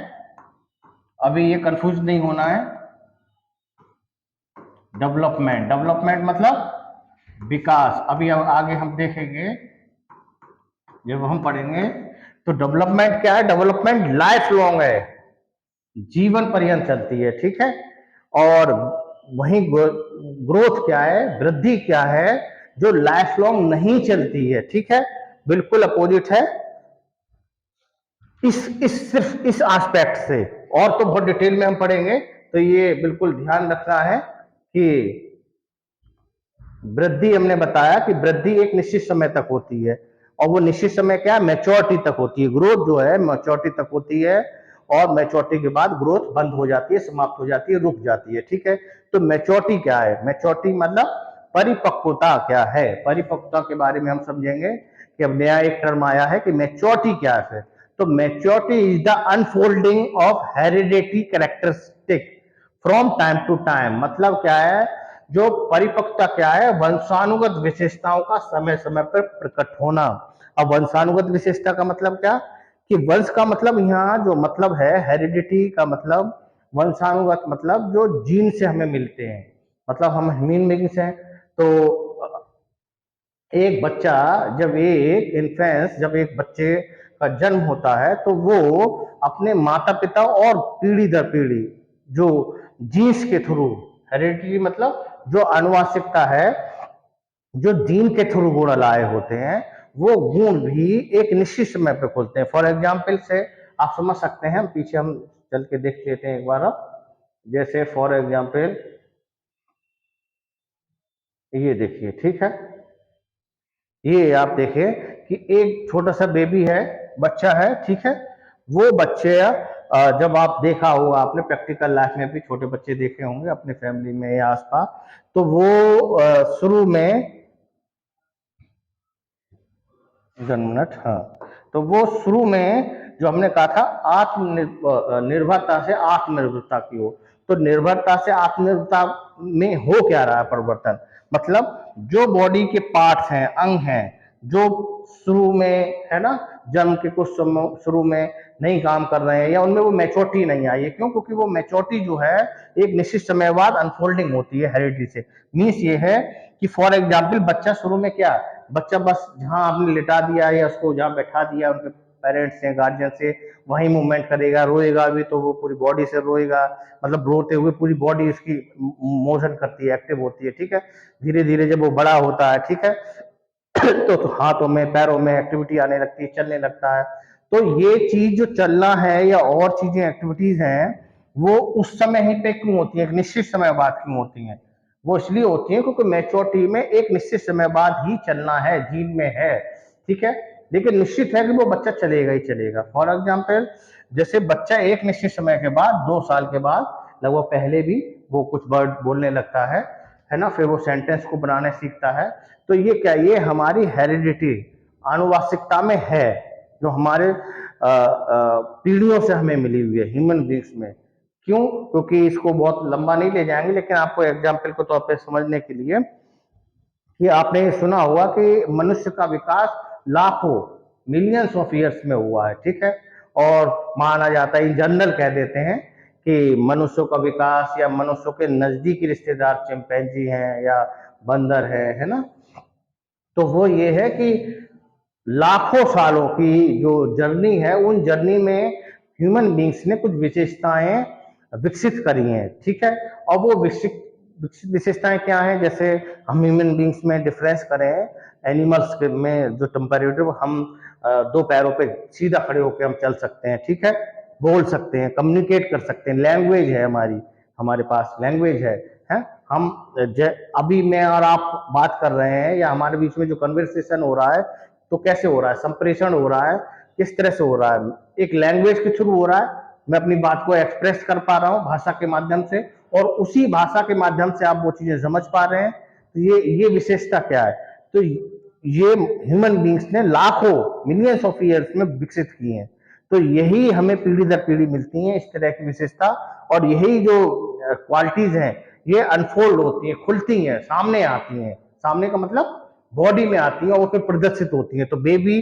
अभी ये कंफ्यूज नहीं होना है। डेवलपमेंट, डेवलपमेंट मतलब विकास। अभी आगे हम देखेंगे जब हम पढ़ेंगे तो डेवलपमेंट क्या है, डेवलपमेंट लाइफ लॉन्ग है, जीवन पर्यंत चलती है, ठीक है। और वहीं ग्रोथ क्या है, वृद्धि क्या है, जो लाइफ लॉन्ग नहीं चलती है, ठीक है, बिल्कुल अपोजिट है इस सिर्फ इस एस्पेक्ट से। और तो बहुत डिटेल में हम पढ़ेंगे, तो ये बिल्कुल ध्यान रखना है कि वृद्धि हमने बताया कि वृद्धि एक निश्चित समय तक होती है, और वो निश्चित समय क्या है, मैच्योरिटी तक होती है। ग्रोथ जो है मैच्योरिटी तक होती है, और मैच्योरिटी के बाद ग्रोथ बंद हो जाती है, समाप्त हो जाती है, रुक जाती है, ठीक है। तो मैच्योरिटी क्या है, मैच्योरिटी मतलब परिपक्वता क्या है। परिपक्वता के बारे में हम समझेंगे कि अब नया एक टर्म आया है कि मैच्योरिटी क्या है। तो maturity is the unfolding of hereditary characteristic from time to time. मतलब क्या है, जो परिपक्वता क्या है, वंशानुगत विशेषताओं का समय समय पर प्रकट होना। अब वंशानुगत विशेषता का मतलब क्या, कि वंश का मतलब यहाँ जो मतलब है, हेरिडिटी का मतलब, वंशानुगत मतलब जो जीन से हमें मिलते हैं, मतलब हम ह्यूमन बीइंग्स हैं। तो एक बच्चा, जब एक इन्फेंस, जब एक बच्चे का जन्म होता है तो वो अपने माता पिता और पीढ़ी दर पीढ़ी जो जीन्स के थ्रू, हेरिडिटी मतलब जो आनुवांशिकता है, जो जीन के थ्रू गुण लाए होते हैं, वो गुण भी एक निश्चित समय पे खुलते हैं। फॉर एग्जाम्पल से आप समझ सकते हैं, पीछे हम चल के देख लेते हैं एक बार। अब जैसे फॉर एग्जाम्पल ये देखिए, ठीक है। ये आप देखिए कि एक छोटा सा बेबी है, बच्चा है, ठीक है। वो बच्चे जब आप देखा होगा, आपने प्रैक्टिकल लाइफ में भी छोटे बच्चे देखे होंगे अपने फैमिली में या आसपास, तो वो शुरू में 1 मिनट, हाँ। तो वो शुरू में जो हमने कहा था निर्भरता से आत्मनिर्भरता की ओर, तो निर्भरता से आत्मनिर्भरता में हो क्या रहा है परिवर्तन, मतलब जो बॉडी के पार्ट्स हैं, अंग हैं, जो शुरू में है ना, जन्म के कुछ समय शुरू में नहीं काम कर रहे हैं या उनमें वो मैच्योरिटी नहीं आई है। क्यों? क्योंकि वो मैच्योरिटी जो है एक निश्चित समय बाद अनफोल्डिंग होती है हेरिडिटी से। मीन्स ये है कि फॉर एग्जाम्पल बच्चा शुरू में क्या, बच्चा बस जहां आपने लिटा दिया या उसको जहां बैठा दिया उनके पेरेंट्स से, गार्जियन से, वहीं मूवमेंट करेगा, रोएगा भी तो वो पूरी बॉडी से रोएगा, मतलब रोते हुए पूरी बॉडी उसकी मोशन करती है, एक्टिव होती है, ठीक है। धीरे धीरे जब वो बड़ा होता है, ठीक है, तो हाथों में पैरों में एक्टिविटी आने लगती है, चलने लगता है। तो ये चीज जो चलना है या और चीजें एक्टिविटीज हैं, वो उस समय ही पे क्यों होती है, एक निश्चित समय बाद क्यों होती हैं? वो इसलिए होती है क्योंकि मैच्योरिटी में एक निश्चित समय बाद ही चलना है, जीन में है, ठीक है। लेकिन निश्चित है कि वो बच्चा चलेगा ही चलेगा। फॉर एग्जाम्पल जैसे बच्चा एक निश्चित समय के बाद, 2 साल के बाद, लगभग पहले भी वो कुछ वर्ड बोलने लगता है ना, फिर वो सेंटेंस को बनाने सीखता है। तो ये क्या, ये हमारी हेरिडिटी, आनुवांशिकता में है, जो हमारे पीढ़ियों से हमें मिली हुई है ह्यूमन बींग्स में। क्यों? क्योंकि इसको बहुत लंबा नहीं ले जाएंगे, लेकिन आपको एग्जाम्पल के तौर पे समझने के लिए, कि आपने ये सुना होगा कि मनुष्य का विकास लाखों, मिलियंस ऑफ ईयर्स में हुआ है, ठीक है। और माना जाता है, इन जनरल कह देते हैं कि मनुष्यों का विकास या मनुष्यों के नजदीकी रिश्तेदार चिंपैंजी हैं या बंदर है ना। तो वो ये है कि लाखों सालों की जो जर्नी है, उन जर्नी में ह्यूमन बींग्स ने कुछ विशेषताएं विकसित करी हैं, ठीक है। और वो विकसित विकसित विशेषताएं क्या हैं? जैसे हम ह्यूमन बींग्स में डिफरेंस करें एनिमल्स में, जो टेम्परेटिव, हम 2 पैरों पे सीधा खड़े होकर हम चल सकते हैं, ठीक है, बोल सकते हैं, कम्युनिकेट कर सकते हैं, लैंग्वेज है हमारी, हमारे पास लैंग्वेज है। हम अभी मैं और आप बात कर रहे हैं या हमारे बीच में जो कन्वर्सेशन हो रहा है, तो कैसे हो रहा है, संप्रेषण हो रहा है, किस तरह से हो रहा है? एक लैंग्वेज के थ्रू हो रहा है। मैं अपनी बात को एक्सप्रेस कर पा रहा हूँ भाषा के माध्यम से, और उसी भाषा के माध्यम से आप वो चीजें समझ पा रहे हैं। तो ये विशेषता क्या है? तो ये ह्यूमन बींग्स ने लाखों, मिलियंस ऑफ ईयर्स में विकसित की हैं। तो यही हमें पीढ़ी दर पीढ़ी मिलती है, इस तरह की विशेषता। और यही जो क्वालिटीज हैं, ये अनफोल्ड होती हैं, खुलती हैं, सामने आती हैं। सामने का मतलब बॉडी में आती हैं और फिर प्रदर्शित होती हैं। तो बेबी,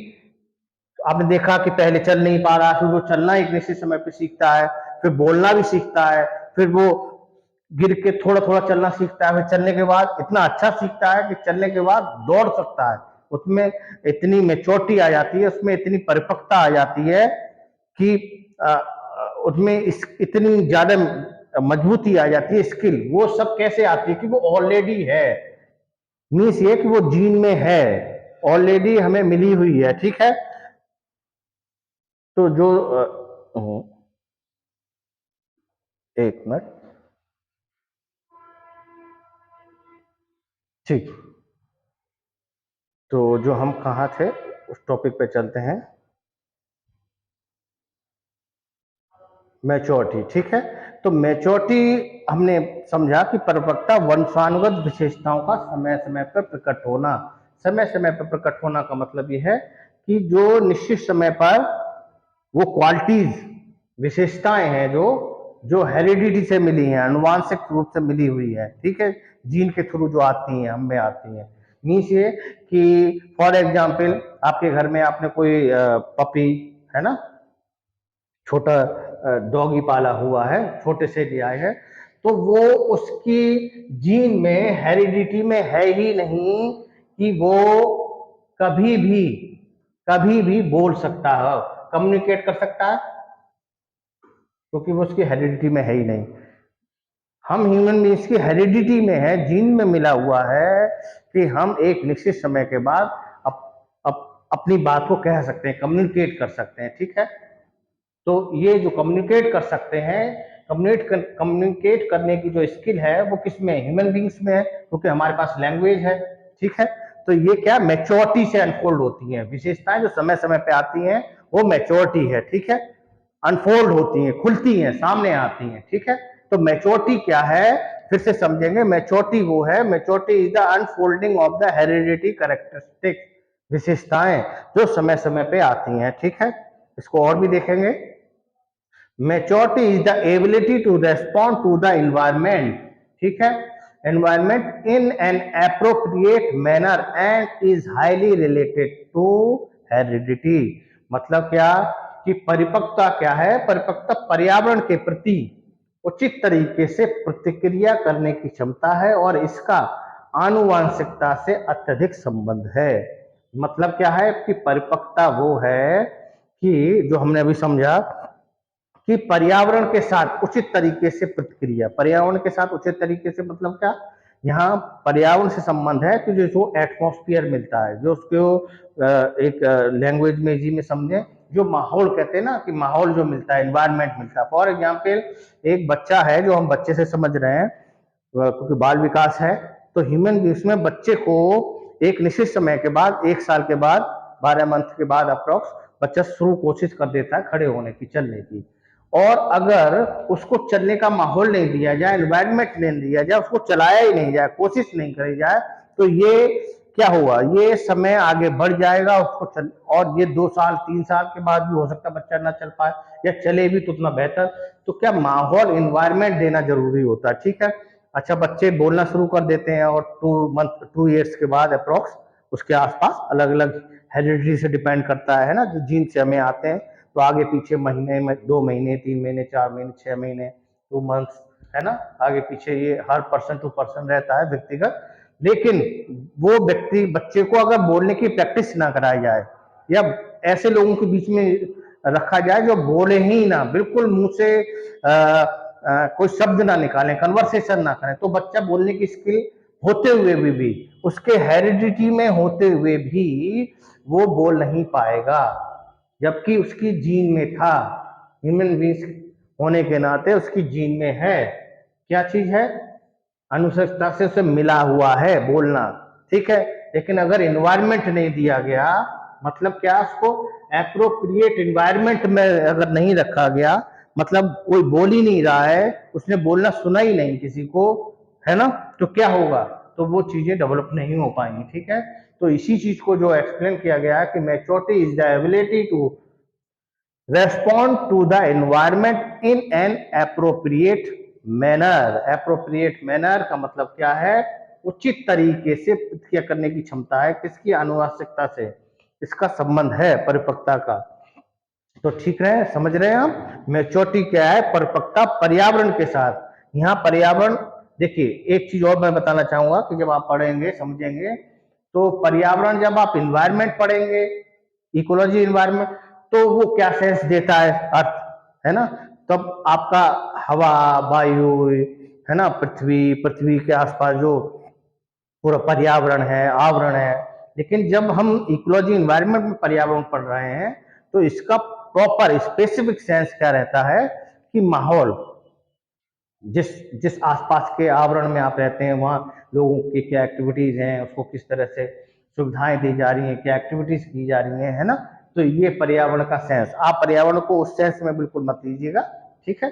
आपने देखा कि पहले चल नहीं पा रहा, फिर वो चलना एक निश्चित समय पे सीखता है, फिर बोलना भी सीखता है, फिर वो गिर के थोड़ा थोड़ा चलना सीखता है, फिर चलने के बाद इतना अच्छा सीखता है कि चलने के बाद दौड़ सकता है। उसमें इतनी मेच्योरिटी आ जाती है, उसमें इतनी परिपक्वता आ जाती है कि उसमें इतनी ज्यादा मजबूती आ जाती है, स्किल। वो सब कैसे आती है? कि वो ऑलरेडी है। मीन्स ये कि वो जीन में है, ऑलरेडी हमें मिली हुई है, ठीक है। तो जो 1 मिनट, ठीक। तो जो हम कहाँ थे, उस टॉपिक पे चलते हैं। मैच्योरिटी, ठीक है। तो मैच्योरिटी हमने समझा कि परिपक्वता वंशानुगत विशेषताओं का समय समय पर प्रकट होना। समय समय पर प्रकट होना का मतलब यह है कि जो निश्चित समय पर वो क्वालिटीज, विशेषताएं हैं जो जो हेरिडिटी से मिली हैं, अनुवांशिक रूप से मिली हुई है, ठीक है, जीन के थ्रू जो आती हैं, हम में आती हैं। मीन्स ये कि फॉर एग्जाम्पल आपके घर में आपने कोई पपी, है ना, छोटा डॉगी पाला हुआ है, छोटे से लिया है, तो वो उसकी जीन में, हेरिडिटी में है ही नहीं कि वो कभी भी कभी भी बोल सकता है, कम्युनिकेट कर सकता है, क्योंकि वो उसकी हेरिडिटी में है ही नहीं। हम ह्यूमन बींग्स की हेरिडिटी में है, जीन में मिला हुआ है कि हम एक निश्चित समय के बाद अपनी बात को कह सकते हैं, कम्युनिकेट कर सकते हैं, ठीक है। तो ये जो कम्युनिकेट कर सकते हैं, कम्युनिकेट करने की जो स्किल है वो किसमें, ह्यूमन बींग्स में है, क्योंकि हमारे पास लैंग्वेज है। ठीक है, तो ये क्या मैच्योरिटी से अनफोल्ड होती हैं, विशेषताएं जो समय समय पे आती हैं वो मैच्योरिटी है। ठीक है, अनफोल्ड होती हैं, खुलती हैं, सामने आती हैं। ठीक है, तो मैच्योरिटी क्या है, फिर से समझेंगे। मैच्योरिटी वो है, maturity is the unfolding of the heredity characteristic, विशेषताएं जो समय समय पे आती हैं। ठीक है, इसको और भी देखेंगे। Maturity is the ability to respond to the environment. ठीक है, environment in an appropriate manner and is highly related to heredity. मतलब क्या कि परिपक्वता क्या है, परिपक्वता पर्यावरण के प्रति उचित तरीके से प्रतिक्रिया करने की क्षमता है और इसका आनुवांशिकता से अत्यधिक संबंध है। मतलब क्या है कि परिपक्वता वो है कि जो हमने अभी समझा कि पर्यावरण के साथ उचित तरीके से प्रतिक्रिया, पर्यावरण के साथ उचित तरीके से मतलब क्या, यहाँ पर्यावरण से संबंध है कि जो एटमॉस्फेयर मिलता है, जो उसको एक लैंग्वेज में जी में समझे, जो माहौल कहते हैं ना, कि माहौल जो मिलता है, एनवायरनमेंट मिलता है। फॉर एग्जाम्पल एक बच्चा है, जो हम बच्चे से समझ रहे हैं क्योंकि बाल विकास है, तो ह्यूमन बींग्स में बच्चे को एक निश्चित समय के बाद, 1 साल के बाद, 12 मंथ के बाद अप्रोक्स बच्चा शुरू कोशिश कर देता है खड़े होने की, चलने की। और अगर उसको चलने का माहौल नहीं दिया जाए, एनवायरनमेंट नहीं दिया जाए, उसको चलाया ही नहीं जाए, कोशिश नहीं करी जाए, तो ये क्या होगा, ये समय आगे बढ़ जाएगा उसको और ये 2 साल 3 साल के बाद भी हो सकता है बच्चा ना चल पाए, या चले भी तो उतना बेहतर। तो क्या माहौल, एनवायरनमेंट देना जरूरी होता है। ठीक है, अच्छा बच्चे बोलना शुरू कर देते हैं और 2 मंथ 2 ईयर्स के बाद अप्रोक्स उसके आसपास अलग अलग हेरिडिटी से डिपेंड करता है ना, जो जीन से हमें आते हैं, तो आगे पीछे महीने में 2 महीने 3 महीने 4 महीने 6 महीने 2 मंथ्स है ना, आगे पीछे ये हर पर्सन टू पर्सन रहता है व्यक्तिगत। लेकिन वो व्यक्ति बच्चे को अगर बोलने की प्रैक्टिस ना कराई जाए, या ऐसे लोगों के बीच में रखा जाए जो बोले ही ना, बिल्कुल मुंह से कोई शब्द ना निकालें, कन्वर्सेशन ना करें, तो बच्चा बोलने की स्किल होते हुए भी उसके हेरिडिटी में होते हुए भी वो बोल नहीं पाएगा, जबकि उसकी जीन में था। ह्यूमन बींग्स होने के नाते उसकी जीन में है, क्या चीज है, अनुशंसता से उसे मिला हुआ है बोलना। ठीक है, लेकिन अगर एनवायरनमेंट नहीं दिया गया, मतलब क्या, उसको एप्रोप्रिएट एनवायरनमेंट में अगर नहीं रखा गया, मतलब कोई बोल ही नहीं रहा है, उसने बोलना सुना ही नहीं किसी को, है ना, तो क्या होगा, तो वो चीजें डेवलप नहीं हो पाएंगी। ठीक है, तो इसी चीज को जो एक्सप्लेन किया गया है कि maturity is the ability to respond to the environment in an appropriate manner. Appropriate manner का मतलब क्या है, उचित तरीके से प्रतिक्रिया करने की क्षमता है, किसकी, आनुवांशिकता से इसका संबंध है परिपक्वता का। तो ठीक है, समझ रहे हैं हम, मैच्योरिटी क्या है, परिपक्वता पर्यावरण के साथ। यहाँ पर्यावरण, देखिए एक चीज और मैं बताना चाहूंगा कि जब आप पढ़ेंगे समझेंगे, तो पर्यावरण जब आप इन्वायरमेंट पढ़ेंगे, इकोलॉजी इन्वायरमेंट, तो वो क्या सेंस देता है, अर्थ, है ना, तब आपका हवा, वायु, है ना, पृथ्वी, पृथ्वी के आसपास जो पूरा पर्यावरण है, आवरण है। लेकिन जब हम इकोलॉजी इन्वायरमेंट में पर्यावरण पढ़ रहे हैं, तो इसका प्रॉपर स्पेसिफिक सेंस क्या रहता है कि माहौल, जिस जिस आसपास के आवरण में आप रहते हैं, वहाँ लोगों की क्या एक्टिविटीज हैं, उसको किस तरह से सुविधाएं दी जा रही हैं, क्या एक्टिविटीज की जा रही हैं, है ना, तो ये पर्यावरण का सेंस। आप पर्यावरण को उस सेंस में बिल्कुल मत लीजिएगा। ठीक है,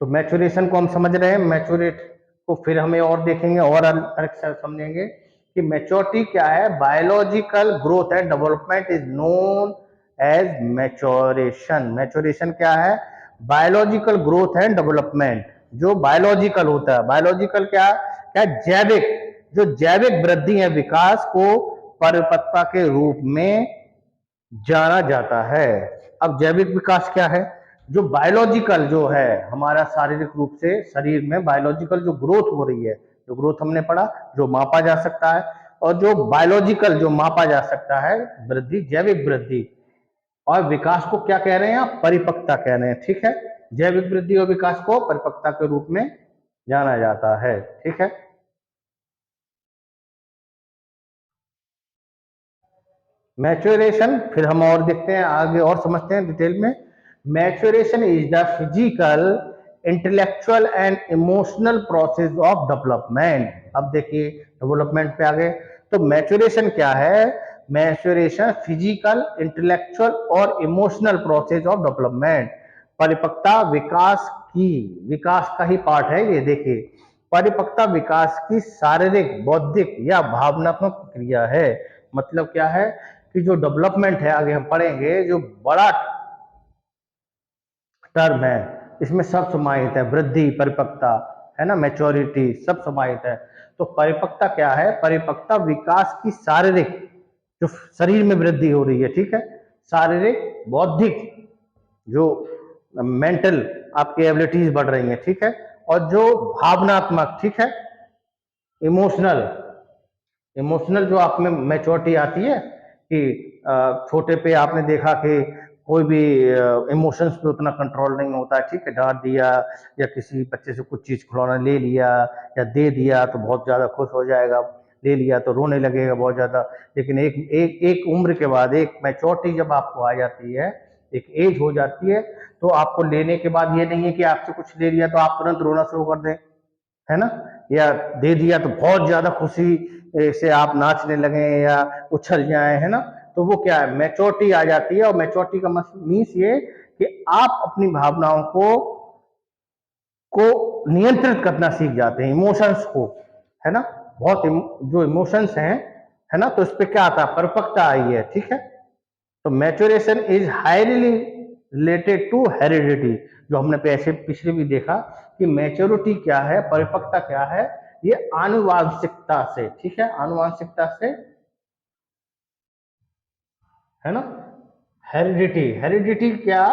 तो मैच्योरेशन को हम समझ रहे हैं, मैच्योरेट को फिर हमें और देखेंगे और अलग से समझेंगे कि मैच्योरिटी क्या है। Biological growth and development is known as maturation. Maturation क्या है, बायोलॉजिकल ग्रोथ एंड डेवलपमेंट, जो बायोलॉजिकल होता है, बायोलॉजिकल क्या क्या, जैविक, जो जैविक वृद्धि है, विकास को परिपक्वता के रूप में जाना जाता है। अब जैविक विकास क्या है, जो बायोलॉजिकल जो है, हमारा शारीरिक रूप से शरीर में बायोलॉजिकल जो ग्रोथ हो रही है, जो ग्रोथ हमने पढ़ा, जो मापा जा सकता है, और जो बायोलॉजिकल जो मापा जा सकता है वृद्धि, जैविक वृद्धि, और विकास को क्या कह रहे हैं आप, परिपक्वता कह रहे हैं। ठीक है, जैविक वृद्धि और विकास को परिपक्वता के रूप में जाना जाता है। ठीक है, मैच्योरेशन फिर हम और देखते हैं आगे और समझते हैं डिटेल में। Maturation is the physical, intellectual and emotional process of development. अब देखिए डेवलपमेंट पे आ गए। तो मैच्योरेशन क्या है? मैच्योरेशन फिजिकल, इंटेलेक्चुअल और इमोशनल प्रोसेस ऑफ डेवलपमेंट। परिपक्वता विकास का ही पार्ट है ये। देखिए, परिपक्वता विकास की शारीरिक, बौद्धिक या भावनात्मक प्रक्रिया है। मतलब क्या है कि जो डेवलपमेंट है, आगे हम पढ़ेंगे, जो बड़ा टर्म है, इसमें सब समाहित है। वृद्धि, परिपक्वता, है ना, मैच्योरिटी, सब समाहित है। तो परिपक्वता क्या है? परिपक्वता विकास की शारीरिक, जो शरीर में वृद्धि हो रही है, ठीक है, शारीरिक, बौद्धिक, जो मेंटल आपकी एबिलिटीज बढ़ रही हैं, ठीक है, और जो भावनात्मक, ठीक है, इमोशनल, इमोशनल जो आप में मैच्योरिटी आती है कि छोटे पे आपने देखा कि कोई भी इमोशंस पे उतना कंट्रोल नहीं होता है, ठीक है, डांट दिया या किसी बच्चे से कुछ चीज खिलौना ले लिया या दे दिया तो बहुत ज्यादा खुश हो जाएगा, ले लिया तो रोने लगेगा बहुत ज्यादा। लेकिन एक एक एक उम्र के बाद एक मैच्योरिटी जब आपको आ जाती है, एक एज हो जाती है, तो आपको लेने के बाद ये नहीं है कि आपसे कुछ ले लिया तो आप तुरंत रोना शुरू कर दें, है ना, या दे दिया तो बहुत ज्यादा खुशी से आप नाचने लगे या उछल जाए, है ना। तो वो क्या है? मैच्योरिटी आ जाती है। और मैच्योरिटी का मीन्स ये कि आप अपनी भावनाओं को नियंत्रित करना सीख जाते हैं, इमोशंस को, है ना। बहुत जो इमोशंस हैं, है ना, तो इस पे क्या आता है? परिपक्वता आई है, ठीक है। तो maturation is highly related to heredity. जो हमने पैसे पिछले भी देखा कि मैच्योरिटी क्या है, परिपक्वता क्या है, ये आनुवांशिकता से, ठीक है, आनुवांशिकता से, है ना। हेरिडिटी, हेरिडिटी क्या?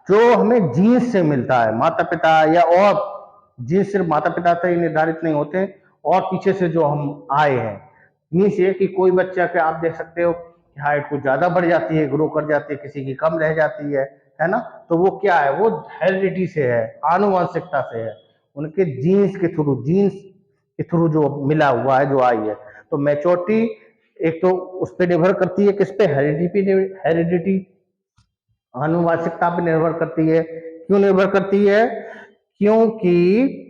जो हमें जीन्स से मिलता है, माता पिता, या और जीन्स सिर्फ माता पिता से ही निर्धारित नहीं होते, और पीछे से जो हम आए हैं। मीन्स ये कि कोई बच्चा के आप देख सकते हो कि हाइट कुछ ज्यादा बढ़ जाती है, ग्रो कर जाती है, किसी की कम रह जाती है ना। तो वो क्या है? वो हेरिडिटी से है, आनुवंशिकता से है, उनके जीन्स के थ्रू, जीन्स के थ्रू जो मिला हुआ है, जो आई है। तो मैच्योरिटी एक तो उस पर निर्भर करती है, किस पे? हेरिडिटी, हेरिडिटी, आनुवांशिकता पे निर्भर करती है। क्यों निर्भर करती है? क्योंकि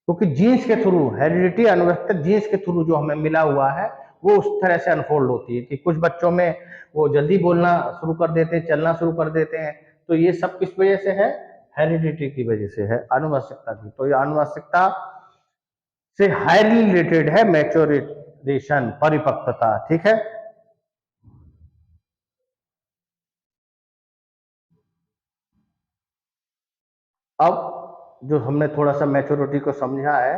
क्योंकि जीन्स के थ्रू, हेरिडिटी, आनुवंशिकता, जीन्स के थ्रू जो हमें मिला हुआ है, वो उस तरह से अनफोल्ड होती है कि कुछ बच्चों में वो जल्दी बोलना शुरू कर देते हैं, चलना शुरू कर देते हैं। तो ये सब किस वजह से है? हेरिडिटी की वजह से है, आनुवंशिकता की। तो ये आनुवंशिकता से हाईली रिलेटेड है मैच्योरेशन, परिपक्वता, ठीक है। अब जो हमने थोड़ा सा मैच्योरिटी को समझा है,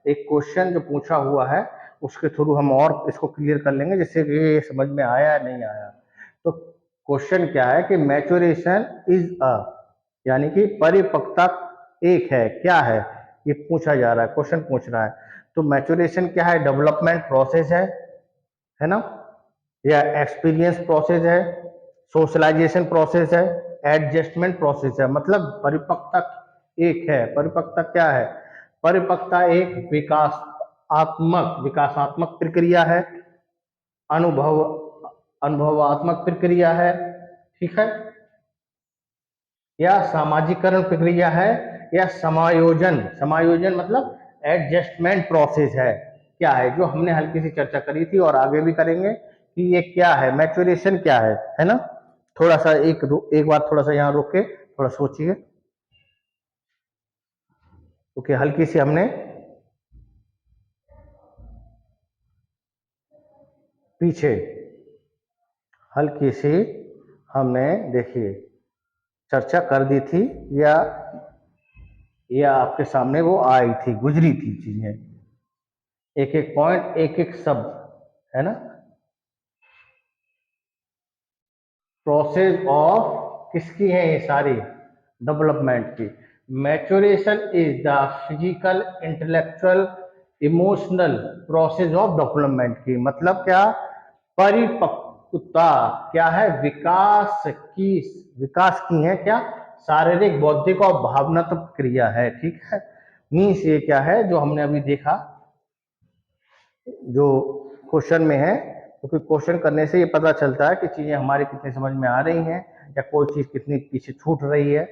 एक क्वेश्चन जो पूछा हुआ है उसके थ्रू हम और इसको क्लियर कर लेंगे, जिससे कि ये समझ में आया या नहीं आया। तो क्वेश्चन क्या है कि मैच्योरेशन इज अ, यानी कि परिपक्वता एक है, क्या है, ये पूछा जा रहा है, क्वेश्चन पूछ रहा है। तो मैच्योरेशन क्या है? डेवलपमेंट प्रोसेस है ना, या एक्सपीरियंस प्रोसेस है, सोशलाइजेशन प्रोसेस है, एडजस्टमेंट प्रोसेस है। मतलब परिपक्वता एक है। परिपक्वता क्या है? परिपक्वता एक विकासात्मक प्रक्रिया है, अनुभव अनुभवात्मक प्रक्रिया है, ठीक है, या सामाजिकरण प्रक्रिया है, या समायोजन, समायोजन मतलब एडजस्टमेंट प्रोसेस है। क्या है? जो हमने हल्की सी चर्चा करी थी और आगे भी करेंगे कि ये क्या है, मैच्योरेशन क्या है ना। थोड़ा सा एक बार थोड़ा सा यहाँ रोक के थोड़ा सोचिए, क्योंकि हल्की सी हमने पीछे, हल्की सी हमने देखिए चर्चा कर दी थी, या आपके सामने वो आई थी, गुजरी थी चीजें, एक एक पॉइंट, एक एक शब्द, है ना। प्रोसेस ऑफ किसकी है ये सारी? डेवलपमेंट की। Maturation is the physical, intellectual, emotional process of development की। मतलब क्या? परिपक्वता क्या है? विकास की है क्या? शारीरिक, बौद्धिक और भावनात्मक क्रिया है, ठीक है। मीन्स ये क्या है जो हमने अभी देखा, जो क्वेश्चन में है, क्योंकि क्वेश्चन करने से ये पता चलता है कि चीजें हमारी कितनी समझ में आ रही हैं, या कोई चीज कितनी पीछे छूट रही है।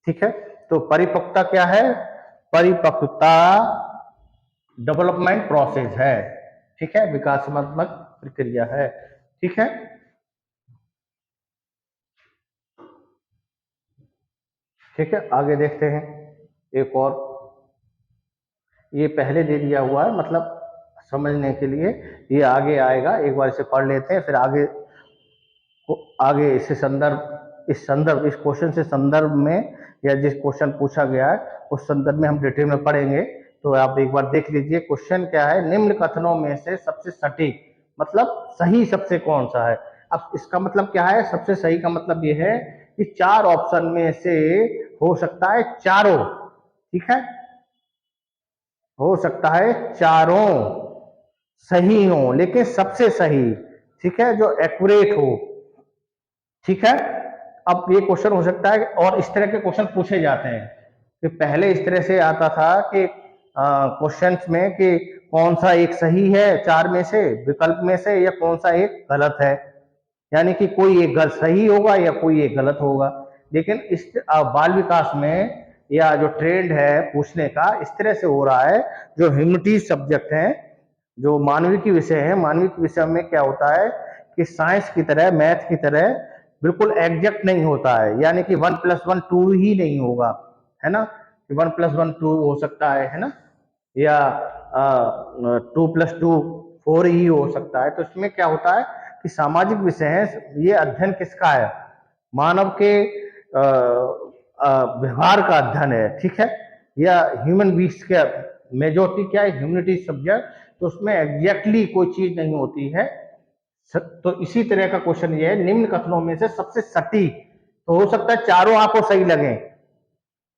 ठीक है, तो परिपक्वता क्या है? परिपक्वता डेवलपमेंट प्रोसेस है। ठीक है, विकासात्मक प्रक्रिया है। ठीक है, ठीक है, आगे देखते हैं एक और। ये पहले दे दिया हुआ है, मतलब समझने के लिए। ये आगे आएगा, एक बार इसे पढ़ लेते हैं, फिर आगे इससे इस क्वेश्चन से संदर्भ में, या जिस क्वेश्चन पूछा गया है उस संदर्भ में हम डिटेल में पढ़ेंगे। तो आप एक बार देख लीजिए क्वेश्चन क्या है। निम्न कथनों में से सबसे सटीक, मतलब सही सबसे कौन सा है? अब इसका मतलब क्या है? सबसे सही का मतलब ये है कि चार ऑप्शन में से हो सकता है चारों। ठीक है, हो सकता है चारों सही हो, लेकिन सबसे सही, ठीक है, जो एक्यूरेट हो। ठीक है, अब ये क्वेश्चन हो सकता है, और इस तरह के क्वेश्चन पूछे जाते हैं कि पहले इस तरह से आता था कि क्वेश्चन में कि कौन सा एक सही है चार में से, विकल्प में से, या कौन सा एक गलत है, यानी कि कोई एक गलत सही होगा या कोई एक गलत होगा। लेकिन इस बाल विकास में, या जो ट्रेंड है पूछने का, इस तरह से हो रहा है। जो ह्यूमैनिटीज सब्जेक्ट है, जो मानविक की विषय है, मानविक विषय में क्या होता है कि साइंस की तरह, मैथ की तरह बिल्कुल एग्जैक्ट नहीं होता है, यानी कि 1+1 2 ही नहीं होगा, है ना, कि 1+1 2 हो सकता है ना, या 2+2 4 ही हो सकता है। तो इसमें क्या होता है कि सामाजिक विषय है, ये अध्ययन किसका है? मानव के व्यवहार का अध्ययन है। ठीक है, या ह्यूमन बींग्स के, मेजोरिटी क्या है, ह्यूमनिटी सब्जेक्ट, तो उसमें एग्जैक्टली कोई चीज नहीं होती है। तो इसी तरह का क्वेश्चन ये है, निम्न कथनों में से सबसे सटीक, तो हो सकता है चारों आपको सही लगे।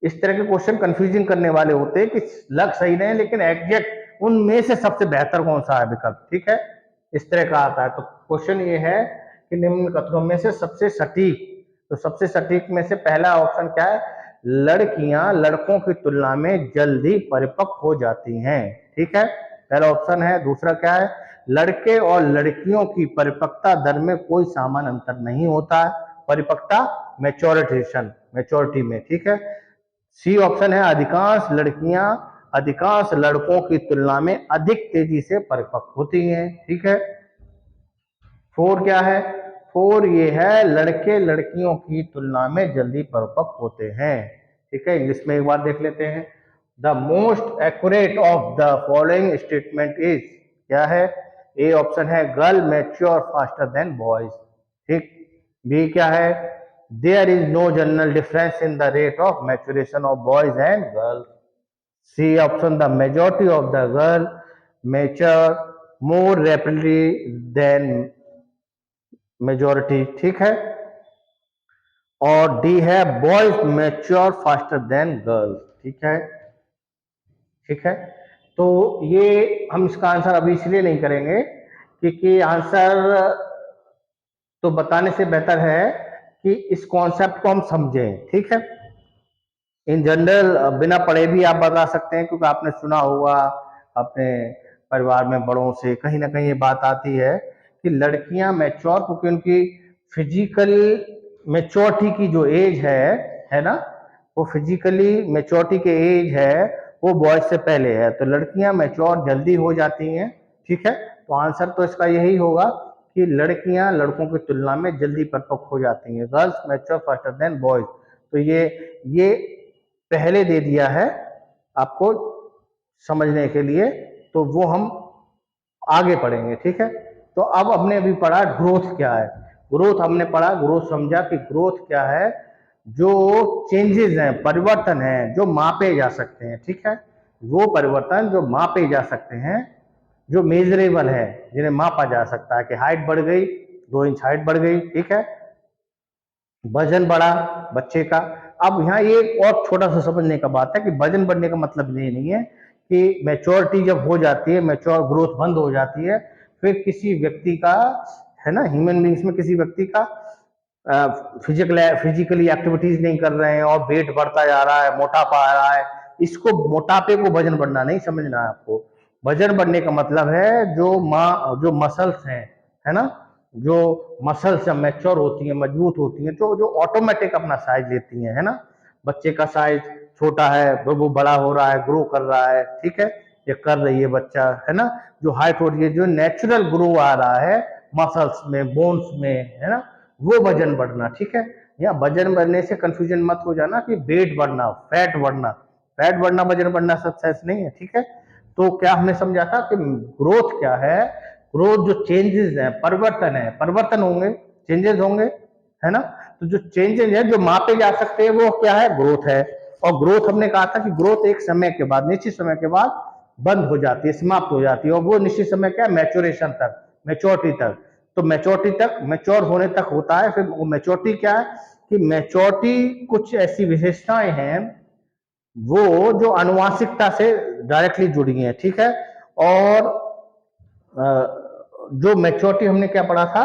इस तरह के क्वेश्चन कंफ्यूजिंग करने वाले होते हैं कि लग सही नहीं, लेकिन एग्जैक्ट उनमें से सबसे बेहतर कौन सा है विकल्प। ठीक है, इस तरह का आता है। तो क्वेश्चन ये है कि निम्न कथनों में से सबसे सटीक, तो सबसे सटीक में से पहला ऑप्शन क्या है? लड़कियां लड़कों की तुलना में जल्दी परिपक्व हो जाती हैं। ठीक है, पहला ऑप्शन है। दूसरा क्या है? लड़के और लड़कियों की परिपक्वता दर में कोई सामान्य अंतर नहीं होता है। परिपक्वता, मैच्योरिटी में। ठीक है, सी ऑप्शन है, अधिकांश लड़कियां अधिकांश लड़कों की तुलना में अधिक तेजी से परिपक्व होती हैं। ठीक है, फोर क्या है? फोर ये है, लड़के लड़कियों की तुलना में जल्दी परिपक्व होते हैं। ठीक है, इंग्लिश में एक बार देख लेते हैं। The most accurate of the following statement is, क्या है? ए ऑप्शन है, girl mature faster than boys. ठीक, बी क्या है? There is no general difference in the rate of maturation of boys and girls. C option, the majority of the girl mature more rapidly than majority. ठीक है, और D है, boys mature faster than girls. ठीक है, ठीक है, तो ये हम इसका आंसर अभी इसलिए नहीं करेंगे क्योंकि आंसर तो बताने से बेहतर है कि इस कॉन्सेप्ट को हम समझें। ठीक है, इन जनरल बिना पढ़े भी आप बता सकते हैं, क्योंकि आपने सुना होगा अपने परिवार में बड़ों से, कहीं ना कहीं ये बात आती है कि लड़कियां मैच्योर, क्योंकि उनकी फिजिकल मैच्योरिटी की जो एज है ना, वो फिजिकली मैच्योरिटी के एज है वो बॉयज से पहले है, तो लड़कियां मैच्योर जल्दी हो जाती हैं। ठीक है, तो आंसर तो इसका यही होगा कि लड़कियां लड़कों की तुलना में जल्दी परिपक्व हो जाती हैं। Girls mature faster than boys. तो ये पहले दे दिया है आपको समझने के लिए, तो वो हम आगे पढ़ेंगे। ठीक है, तो अब हमने अभी पढ़ा ग्रोथ क्या है। ग्रोथ हमने पढ़ा, ग्रोथ समझा कि ग्रोथ क्या है, जो चेंजेस हैं, परिवर्तन हैं जो मापे जा सकते हैं। ठीक है, वो परिवर्तन जो मापे जा सकते हैं, जो मेजरेबल है, जिन्हें मापा जा सकता है कि हाइट बढ़ गई, 2 इंच हाइट बढ़ गई। ठीक है, वजन बढ़ा बच्चे का। अब यहाँ ये और छोटा सा समझने का बात है कि वजन बढ़ने का मतलब ये नहीं है कि मैच्योरिटी जब हो जाती है, मैच्योर ग्रोथ बंद हो जाती है, फिर किसी व्यक्ति का, है ना, ह्यूमन बींग्स में किसी व्यक्ति का फिजिकली एक्टिविटीज नहीं कर रहे हैं और वेट बढ़ता जा रहा है, मोटापा आ रहा है, इसको, मोटापे को वजन बढ़ना नहीं समझना है आपको। वजन बढ़ने का मतलब है जो मसल्स हैं, है ना, जो मसल्स जब मैच्योर होती हैं, मजबूत होती हैं, तो जो ऑटोमेटिक अपना साइज लेती हैं, है ना। बच्चे का साइज छोटा है, वो बड़ा हो रहा है, ग्रो कर रहा है, ठीक है, ये कर रही है बच्चा, है ना। जो हाइट हो रही है, जो नेचुरल ग्रो आ रहा है मसल्स में, बोन्स में, है ना, वो वजन बढ़ना, ठीक है। या वजन बढ़ने से कंफ्यूजन मत हो जाना कि वेट बढ़ना, फैट बढ़ना। फैट बढ़ना, वजन बढ़ना सक्सेस नहीं है, ठीक है। तो क्या हमने समझा था कि ग्रोथ क्या है। ग्रोथ जो चेंजेस है, परिवर्तन है, परिवर्तन होंगे, चेंजेस होंगे, है ना। तो जो चेंजेस है जो मापे जा सकते हैं वो क्या है, ग्रोथ है। और ग्रोथ हमने कहा था कि ग्रोथ एक समय के बाद, निश्चित समय के बाद बंद हो जाती है, समाप्त हो जाती है, और वो निश्चित समय क्या है, मैच्योरेशन तक, मैच्योरिटी तक। तो मैच्योरिटी तक, मैच्योर होने तक होता है। फिर वो मैच्योरिटी क्या है कि मैच्योरिटी कुछ ऐसी विशेषताएं हैं वो जो आनुवांशिकता से डायरेक्टली जुड़ी हैं, ठीक है। और जो मैच्योरिटी हमने क्या पढ़ा था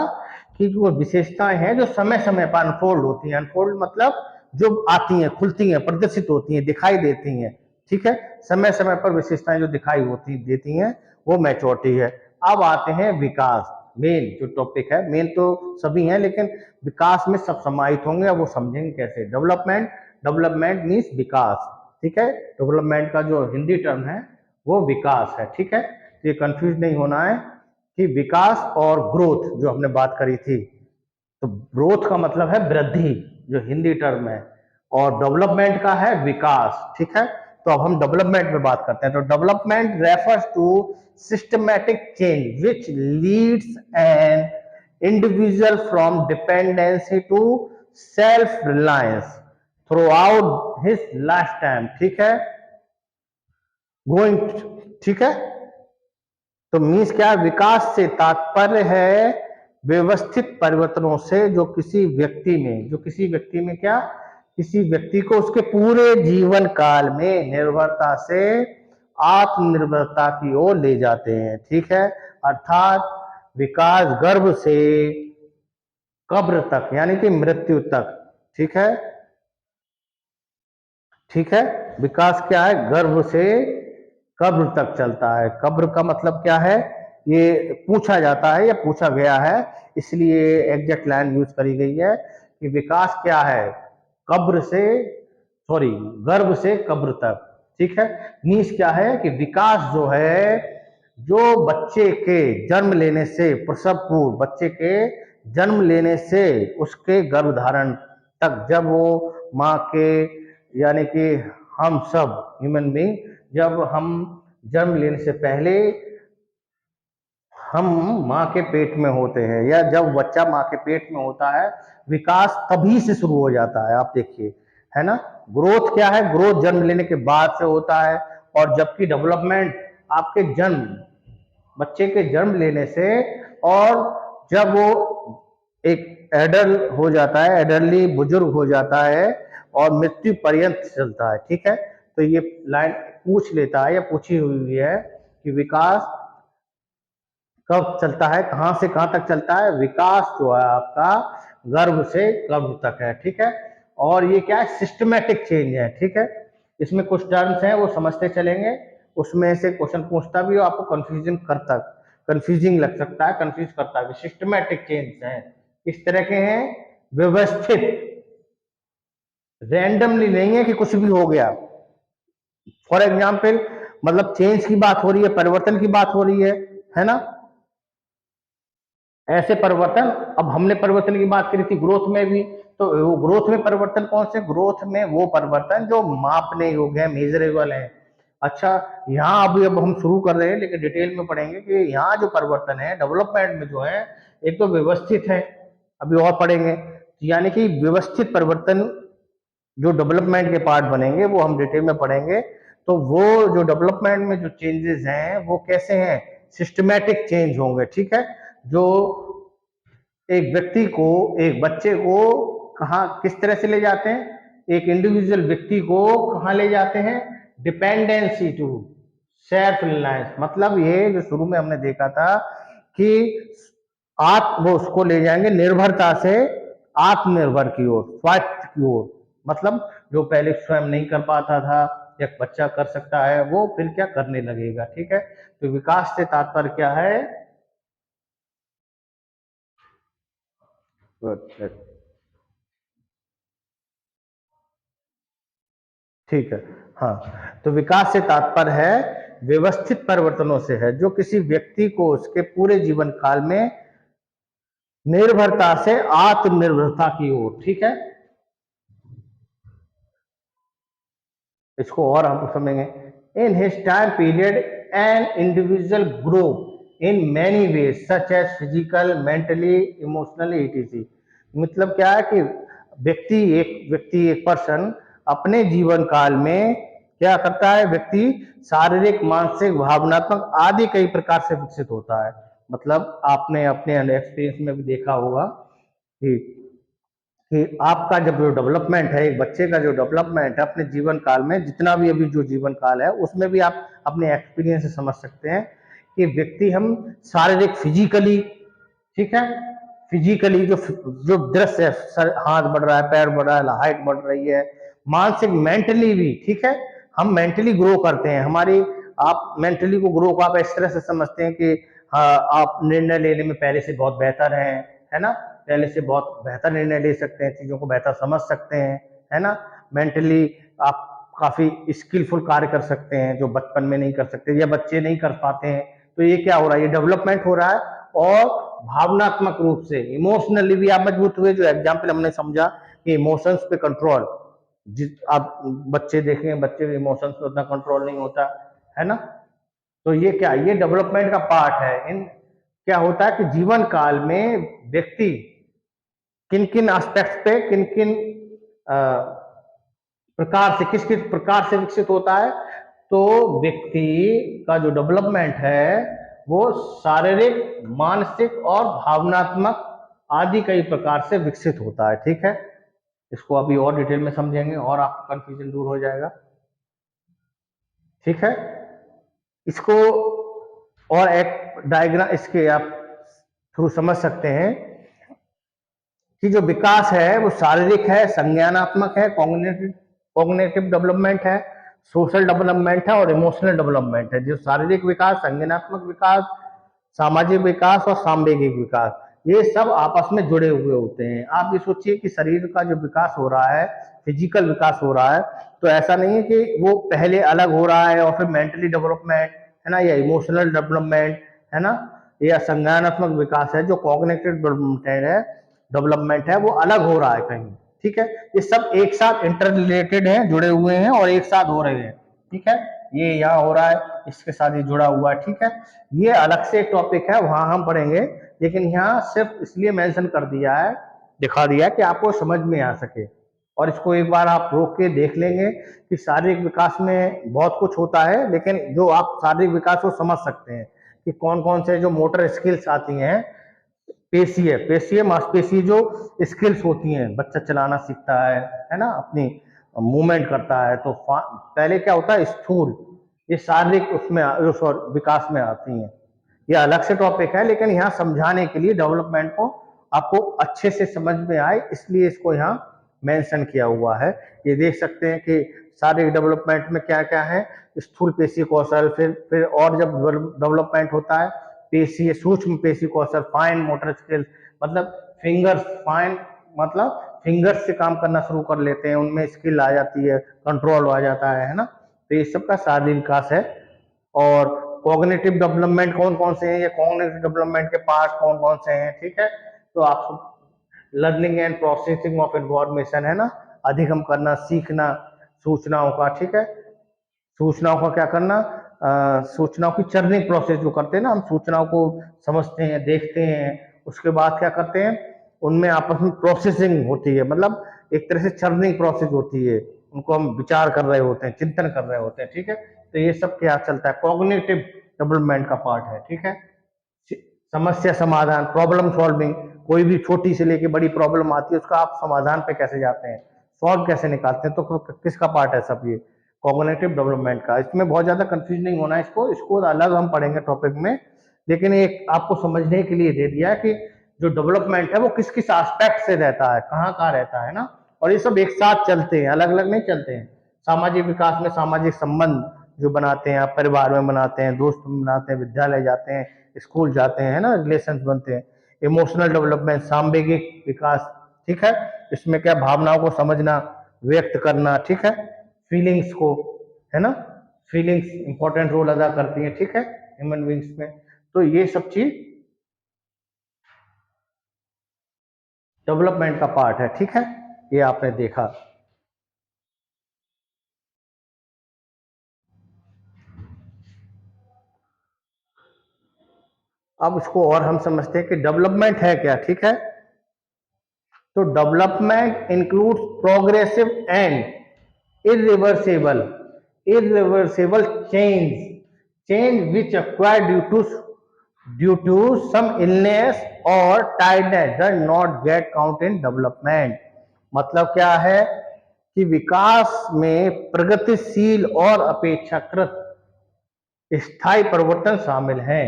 कि वो विशेषताएं हैं जो समय समय पर अनफोल्ड होती हैं। अनफोल्ड मतलब जो आती हैं, खुलती हैं, प्रदर्शित होती हैं, दिखाई देती हैं, ठीक है। समय समय पर विशेषताएं जो दिखाई होती देती हैं वो मैच्योरिटी है। अब आते हैं विकास, मेन जो टॉपिक है। मेन तो सभी हैं लेकिन विकास में सब समाहित होंगे, अब वो समझेंगे कैसे। डेवलपमेंट, डेवलपमेंट मीन्स विकास, ठीक है। डेवलपमेंट का जो हिंदी टर्म है वो विकास है, ठीक है। तो ये कंफ्यूज नहीं होना है कि विकास और ग्रोथ जो हमने बात करी थी, तो ग्रोथ का मतलब है वृद्धि, जो हिंदी टर्म है, और डेवलपमेंट का है विकास, ठीक है। तो अब हम डेवलपमेंट में बात करते हैं। तो development refers to systematic change which leads an individual from dependency to self reliance throughout his life time, ठीक है, गोइंग, ठीक है। तो मीन्स क्या, विकास से तात्पर्य है व्यवस्थित परिवर्तनों से जो किसी व्यक्ति में, जो किसी व्यक्ति में क्या, किसी व्यक्ति को उसके पूरे जीवन काल में निर्भरता से आत्मनिर्भरता की ओर ले जाते हैं, ठीक है। अर्थात विकास गर्भ से कब्र तक, यानी कि मृत्यु तक, ठीक है, ठीक है। विकास क्या है, गर्भ से कब्र तक चलता है। कब्र का मतलब क्या है, ये पूछा जाता है या पूछा गया है, इसलिए एग्जैक्ट लाइन यूज करी गई है कि विकास क्या है, कब्र से, सॉरी, गर्भ से कब्र तक, ठीक है। मीन्स क्या है कि विकास जो है, जो बच्चे के जन्म लेने से, प्रसव पूर्व बच्चे के जन्म लेने से उसके गर्भधारण तक, जब वो माँ के, यानी कि हम सब ह्यूमन बींग, जब हम जन्म लेने से पहले हम माँ के पेट में होते हैं, या जब बच्चा माँ के पेट में होता है, विकास तभी से शुरू हो जाता है। आप देखिए, है ना। ग्रोथ क्या है, ग्रोथ जन्म लेने के बाद से होता है, और जबकि डेवलपमेंट आपके जन्म, बच्चे के जन्म लेने से, और जब वो एक एडल हो जाता है, एडल्टली बुजुर्ग हो जाता है, और मृत्यु पर्यंत चलता है, ठीक है। तो ये लाइन पूछ लेता है या पूछी हुई है कि विकास कब चलता है, कहां से कहां तक चलता है। विकास जो है आपका गर्भ से गर्भ तक है, ठीक है। और ये क्या है, सिस्टमेटिक चेंज है, ठीक है। इसमें कुछ टर्म्स हैं वो समझते चलेंगे, उसमें से क्वेश्चन पूछता भी हो, आपको कंफ्यूजन करता, कंफ्यूजिंग लग सकता है, कंफ्यूज करता है। सिस्टमेटिक चेंज है, इस तरह के हैं, व्यवस्थित, रैंडमली नहीं है कि कुछ भी हो गया। फॉर एग्जाम्पल, मतलब चेंज की बात हो रही है, परिवर्तन की बात हो रही है ना। ऐसे परिवर्तन, अब हमने परिवर्तन की बात करी थी ग्रोथ में भी, तो वो ग्रोथ में परिवर्तन कौन से, ग्रोथ में वो परिवर्तन जो मापने योग्य है, मेजरेबल है। अच्छा, यहाँ अभी अब हम शुरू कर रहे हैं लेकिन डिटेल में पढ़ेंगे कि यहाँ जो परिवर्तन है डेवलपमेंट में जो है, एक तो व्यवस्थित है, अभी और पढ़ेंगे, यानी कि व्यवस्थित परिवर्तन जो डेवलपमेंट के पार्ट बनेंगे वो हम डिटेल में पढ़ेंगे। तो वो जो डेवलपमेंट में जो चेंजेस हैं वो कैसे हैं, सिस्टमेटिक चेंज होंगे, ठीक है। जो एक व्यक्ति को, एक बच्चे को कहाँ, किस तरह से ले जाते हैं, एक इंडिविजुअल व्यक्ति को कहाँ ले जाते हैं, डिपेंडेंसी टू सेल्फ रिलायंस। मतलब ये जो शुरू में हमने देखा था कि आप वो उसको ले जाएंगे निर्भरता से आत्मनिर्भर की ओर, स्वास्थ्य की ओर। मतलब जो पहले स्वयं नहीं कर पाता था, एक बच्चा कर सकता है, वो फिर क्या करने लगेगा, ठीक है। तो विकास से तात्पर्य क्या है, गुड। ठीक है। हाँ, तो विकास से तात्पर्य है व्यवस्थित परिवर्तनों से है जो किसी व्यक्ति को उसके पूरे जीवन काल में निर्भरता से आत्मनिर्भरता की ओर, ठीक है, इसको और हम समझेंगे। In his time period an individual grow in many ways such as physical, mentally, emotionally, etc. मतलब क्या है कि व्यक्ति एक पर्सन अपने जीवन काल में क्या करता है, व्यक्ति शारीरिक, मानसिक, भावनात्मक आदि कई प्रकार से विकसित होता है। मतलब आपने अपने एक्सपीरियंस में भी देखा होगा कि आपका जब जो डेवलपमेंट है, एक बच्चे का जो डेवलपमेंट है अपने जीवन काल में, जितना भी अभी जो जीवन काल है उसमें भी आप अपने एक्सपीरियंस से समझ सकते हैं कि व्यक्ति हम शारीरिक, फिजिकली, ठीक है, फिजिकली जो जो दृश्य है, हाथ बढ़ रहा है, पैर बढ़ रहा है, हाइट बढ़ रही है, मानसिक, मेंटली भी, ठीक है, हम मेंटली ग्रो करते हैं। हमारी, आप मेंटली को ग्रो को आप इस तरह से समझते हैं कि हाँ, आप निर्णय लेने में पहले से बहुत बेहतर हैं, है ना, पहले से बहुत बेहतर निर्णय ले सकते हैं, चीजों को बेहतर समझ सकते हैं, है ना, मेंटली आप काफी स्किलफुल कार्य कर सकते हैं जो बचपन में नहीं कर सकते या बच्चे नहीं कर पाते हैं। तो ये क्या हो रहा है, ये डेवलपमेंट हो रहा है। और भावनात्मक रूप से, इमोशनली भी आप मजबूत हुए, जो एग्जाम्पल हमने समझा कि इमोशंस पे कंट्रोल, जिस आप बच्चे देखें, बच्चे इमोशंस पे उतना कंट्रोल नहीं होता, है ना। तो ये क्या, ये डेवलपमेंट का पार्ट है। इन क्या होता है कि जीवन काल में व्यक्ति किन किन एस्पेक्ट्स पे, किन किन प्रकार से, किस किस प्रकार से विकसित होता है। तो व्यक्ति का जो डेवलपमेंट है वो शारीरिक, मानसिक और भावनात्मक आदि कई प्रकार से विकसित होता है, ठीक है। इसको अभी और डिटेल में समझेंगे और आपका कंफ्यूजन दूर हो जाएगा, ठीक है। इसको और एक डायग्राम इसके आप थ्रू समझ सकते हैं कि जो विकास है वो शारीरिक है, संज्ञानात्मक है, कॉग्निटिव कॉग्निटिव डेवलपमेंट है, सोशल डेवलपमेंट है और इमोशनल डेवलपमेंट है। जो शारीरिक विकास, संज्ञानात्मक विकास, सामाजिक विकास और सांवेगिक विकास, ये सब आपस में जुड़े हुए होते हैं। आप ये सोचिए कि शरीर का जो विकास हो रहा है, फिजिकल विकास हो रहा है, तो ऐसा नहीं है कि वो पहले अलग हो रहा है और फिर मेंटली डेवलपमेंट, है ना, या इमोशनल डेवलपमेंट, है ना, या संज्ञानात्मक विकास है, जो कॉग्निटिव डेवलपमेंट है वो अलग हो रहा है कहीं, ठीक है। ये सब एक साथ इंटर रिलेटेड हैं, जुड़े हुए हैं और एक साथ हो रहे हैं, ठीक है। ये यहाँ हो रहा है, इसके साथ ये जुड़ा हुआ है, ठीक है। ये अलग से एक टॉपिक है, वहां हम पढ़ेंगे, लेकिन यहाँ सिर्फ इसलिए मेंशन कर दिया है, दिखा दिया है कि आपको समझ में आ सके। और इसको एक बार आप रोक के देख लेंगे कि शारीरिक विकास में बहुत कुछ होता है, लेकिन जो आप शारीरिक विकास को समझ सकते हैं कि कौन कौन से जो मोटर स्किल्स आती हैं, पेशीय पेशीय मांसपेशी जो स्किल्स होती हैं, बच्चा चलाना सीखता है ना, अपनी मूवमेंट करता है, तो पहले क्या होता है, स्थूल, ये शारीरिक उसमें विकास में आती हैं। ये अलग से टॉपिक है, लेकिन यहाँ समझाने के लिए डेवलपमेंट को आपको अच्छे से समझ में आए, इसलिए इसको यहाँ मेंशन किया हुआ है। ये देख सकते हैं कि शारीरिक डेवलपमेंट में क्या क्या है, स्थूल पेशी कौशल, फिर और जब डेवलपमेंट होता है, पेशी, सूक्ष्म पेशी कौशल, फाइन मोटर स्किल्स, मतलब फिंगर्स, फाइन मतलब फिंगर्स से काम करना शुरू कर लेते हैं, उनमें स्किल आ जाती है, कंट्रोल आ जाता है ना। तो ये सब का शारीरिक विकास है। और कॉग्निटिव डेवलपमेंट कौन कौन से हैं, ये कॉग्निटिव डेवलपमेंट के पार्ट कौन कौन से हैं, ठीक है। तो आप learning and processing of information, है ना, अधिगम करना, सीखना सूचनाओं का, ठीक है। सूचनाओं का क्या करना, सूचनाओं की चर्निंग प्रोसेस जो करते हैं ना, हम सूचनाओं को समझते हैं, देखते हैं, उसके बाद क्या करते हैं, उनमें आपस में प्रोसेसिंग होती है, मतलब एक तरह से चर्निंग प्रोसेस होती है, उनको हम विचार कर रहे होते हैं, चिंतन कर रहे होते हैं, ठीक है। तो ये सब क्या चलता है, कॉग्निटिव डेवलपमेंट का पार्ट है, ठीक है। समस्या समाधान, प्रॉब्लम सॉल्विंग, कोई भी छोटी से लेके बड़ी प्रॉब्लम आती है, उसका आप समाधान पे कैसे जाते हैं, सॉल्व कैसे निकालते हैं, तो किसका पार्ट है सब, ये कॉग्निटिव डेवलपमेंट का। इसमें बहुत ज्यादा कंफ्यूज नहीं होना है, इसको अलग हम पढ़ेंगे टॉपिक में, लेकिन एक आपको समझने के लिए दे दिया कि जो डेवलपमेंट है वो किस किस एस्पेक्ट से रहता है, कहाँ कहाँ रहता है ना। और ये सब एक साथ चलते हैं, अलग अलग नहीं चलते हैं। सामाजिक विकास में सामाजिक संबंध जो बनाते हैं, आप परिवार में बनाते हैं, दोस्त में बनाते हैं, विद्यालय जाते हैं, स्कूल जाते हैं, है ना, रिलेशन बनते हैं, इमोशनल डेवलपमेंट सांवेगिक विकास, ठीक है, इसमें क्या भावनाओं को समझना, व्यक्त करना, ठीक है, फीलिंग्स को, है ना, फीलिंग्स इंपॉर्टेंट रोल अदा करती हैं, ठीक है, ह्यूमन बींग्स में। तो ये सब चीज डेवलपमेंट का पार्ट है, ठीक है, ये आपने देखा। अब इसको और हम समझते हैं कि डेवलपमेंट है क्या, ठीक है। तो development includes progressive and irreversible irreversible change which acquire due to some illness or tiredness does not get count in development। मतलब क्या है कि विकास में प्रगतिशील और अपेक्षाकृत स्थायी परिवर्तन शामिल हैं।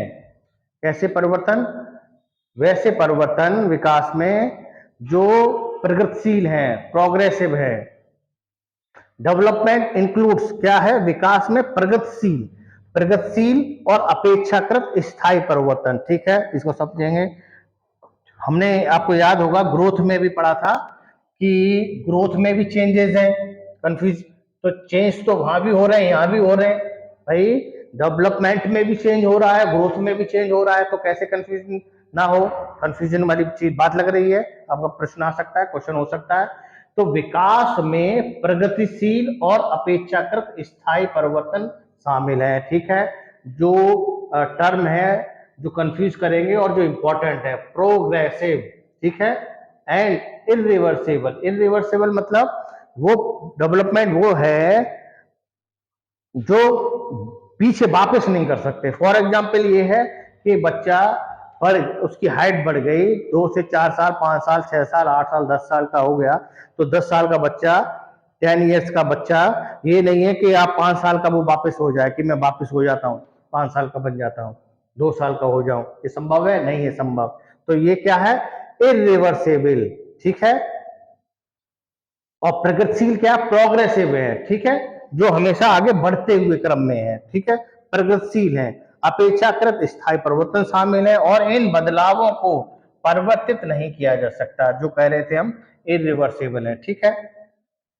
कैसे परिवर्तन? वैसे परिवर्तन विकास में जो प्रगतिशील हैं, प्रोग्रेसिव है। डेवलपमेंट इंक्लूड्स क्या है? विकास में प्रगतिशील और अपेक्षाकृत स्थायी परिवर्तन, ठीक है, इसको समझेंगे। हमने, आपको याद होगा ग्रोथ में भी पढ़ा था कि ग्रोथ में भी चेंजेस हैं, कंफ्यूज, तो चेंज तो वहां भी हो रहे हैं, यहां भी हो रहे हैं भाई। डेवलपमेंट में भी चेंज हो रहा है, ग्रोथ में भी चेंज हो रहा है, तो कैसे कंफ्यूजन ना हो? कंफ्यूजन वाली चीज बात लग रही है, आपका प्रश्न आ सकता है, क्वेश्चन हो सकता है। तो विकास में प्रगतिशील और अपेक्षाकृत स्थायी परिवर्तन शामिल है, ठीक है। जो टर्म है जो कंफ्यूज करेंगे और जो इंपॉर्टेंट है, प्रोग्रेसिव, ठीक है, एंड इरिवर्सिबल मतलब वो डेवलपमेंट वो है जो पीछे वापस नहीं कर सकते। फॉर एग्जाम्पल ये है कि बच्चा बढ़, उसकी हाइट बढ़ गई, 2 से 4 साल, 5 साल, 6 साल, 8 साल, 10 साल का हो गया, तो 10 साल का बच्चा, 10 ईयर्स का बच्चा, ये नहीं है कि आप 5 साल का वो वापस हो जाए कि मैं वापस हो जाता हूँ, 5 साल का बन जाता हूँ, 2 साल का हो जाऊं, ये संभव है? नहीं है संभव। तो ये क्या है? इरिवर्सिबल, ठीक है। और प्रगतिशील क्या? प्रोग्रेसिव है, ठीक है, जो हमेशा आगे बढ़ते हुए क्रम में है, ठीक है, प्रगतिशील है। अपेक्षाकृत स्थायी परिवर्तन शामिल है और इन बदलावों को परिवर्तित नहीं किया जा सकता, जो कह रहे थे हम, इरिवर्सिबल है, ठीक है।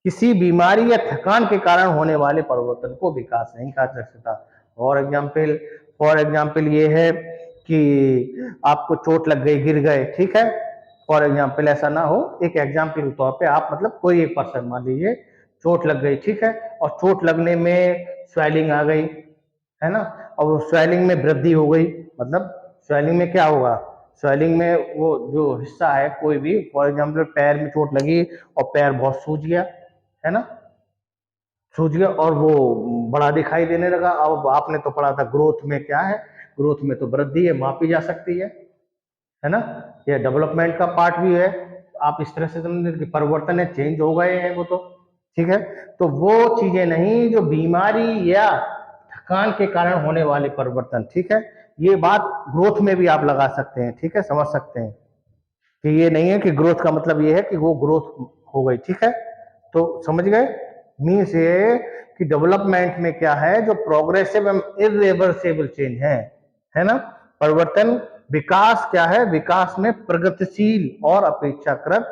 किसी बीमारी या थकान के कारण होने वाले परिवर्तन को विकास नहीं कहा जा सकता। फॉर एग्जाम्पल ये है कि आपको चोट लग गई, गिर गए, ठीक है, फॉर एग्जाम्पल ऐसा ना हो, एक एग्जाम्पल के तौर पे आप, मतलब कोई एक पर्सन मान लीजिए चोट लग गई, ठीक है, और चोट लगने में स्वेलिंग आ गई, है ना, और वो स्वेलिंग में वृद्धि हो गई, मतलब स्वेलिंग में क्या होगा? स्वेलिंग में वो जो हिस्सा है कोई भी, फॉर एग्जाम्पल पैर में चोट लगी और पैर बहुत सूज गया, है ना, सूझ गया और वो बड़ा दिखाई देने लगा। अब आपने तो पढ़ा था ग्रोथ में क्या है? ग्रोथ में तो वृद्धि है, मापी जा सकती है ना, ये डेवलपमेंट का पार्ट भी है। आप इस तरह से समझ कि परिवर्तन है, चेंज हो गए हैं वो तो, ठीक है। तो वो चीजें नहीं जो बीमारी या थकान के कारण होने वाले परिवर्तन, ठीक है, ये बात ग्रोथ में भी आप लगा सकते हैं, ठीक है, समझ सकते हैं कि ये नहीं है कि ग्रोथ का मतलब ये है कि वो ग्रोथ हो गई, ठीक है। तो समझ गए? मीन्स ये कि डेवलपमेंट में क्या है, जो प्रोग्रेसिव एंड इरिवर्सिबल चेंज है ना, परिवर्तन। विकास क्या है? विकास में प्रगतिशील और अपेक्षाकृत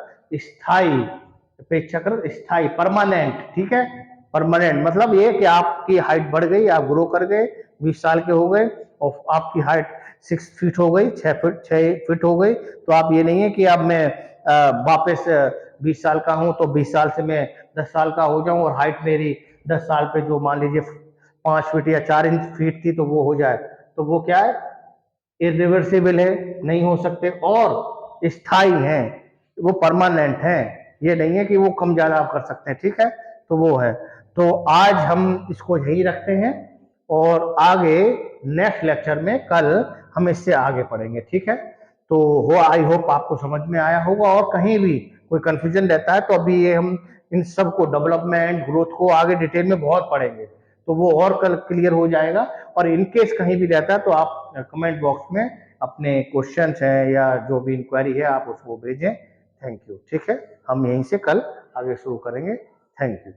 स्थायी परमानेंट, ठीक है, परमानेंट मतलब ये कि आपकी हाइट बढ़ गई, आप ग्रो कर गए, 20 साल के हो गए और आपकी हाइट 6 फीट हो गई, 6 फीट हो गई, तो आप ये नहीं है कि अब मैं वापस 20 साल का हूं तो 20 साल से मैं 10 साल का हो जाऊं और हाइट मेरी 10 साल पे जो मान लीजिए 5 फीट या 4 फीट थी तो वो हो जाए, तो वो क्या है? इरिवर्सिबल है, नहीं हो सकते, और स्थायी हैं, वो परमानेंट हैं, ये नहीं है कि वो कम ज्यादा आप कर सकते हैं, ठीक है। तो वो है। तो आज हम इसको यही रखते हैं और आगे नेक्स्ट लेक्चर में कल हम इससे आगे पढ़ेंगे, ठीक है। तो वो आई होप आपको समझ में आया होगा, और कहीं भी कोई कंफ्यूजन रहता है तो अभी ये हम इन सब को, डेवलपमेंट, ग्रोथ को आगे डिटेल में बहुत पढ़ेंगे, तो वो और कल क्लियर हो जाएगा। और इनकेस कहीं भी रहता है तो आप कमेंट बॉक्स में अपने क्वेश्चंस हैं या जो भी इंक्वायरी है आप उसको भेजें। थैंक यू, ठीक है, हम यहीं से कल आगे शुरू करेंगे। Thank you.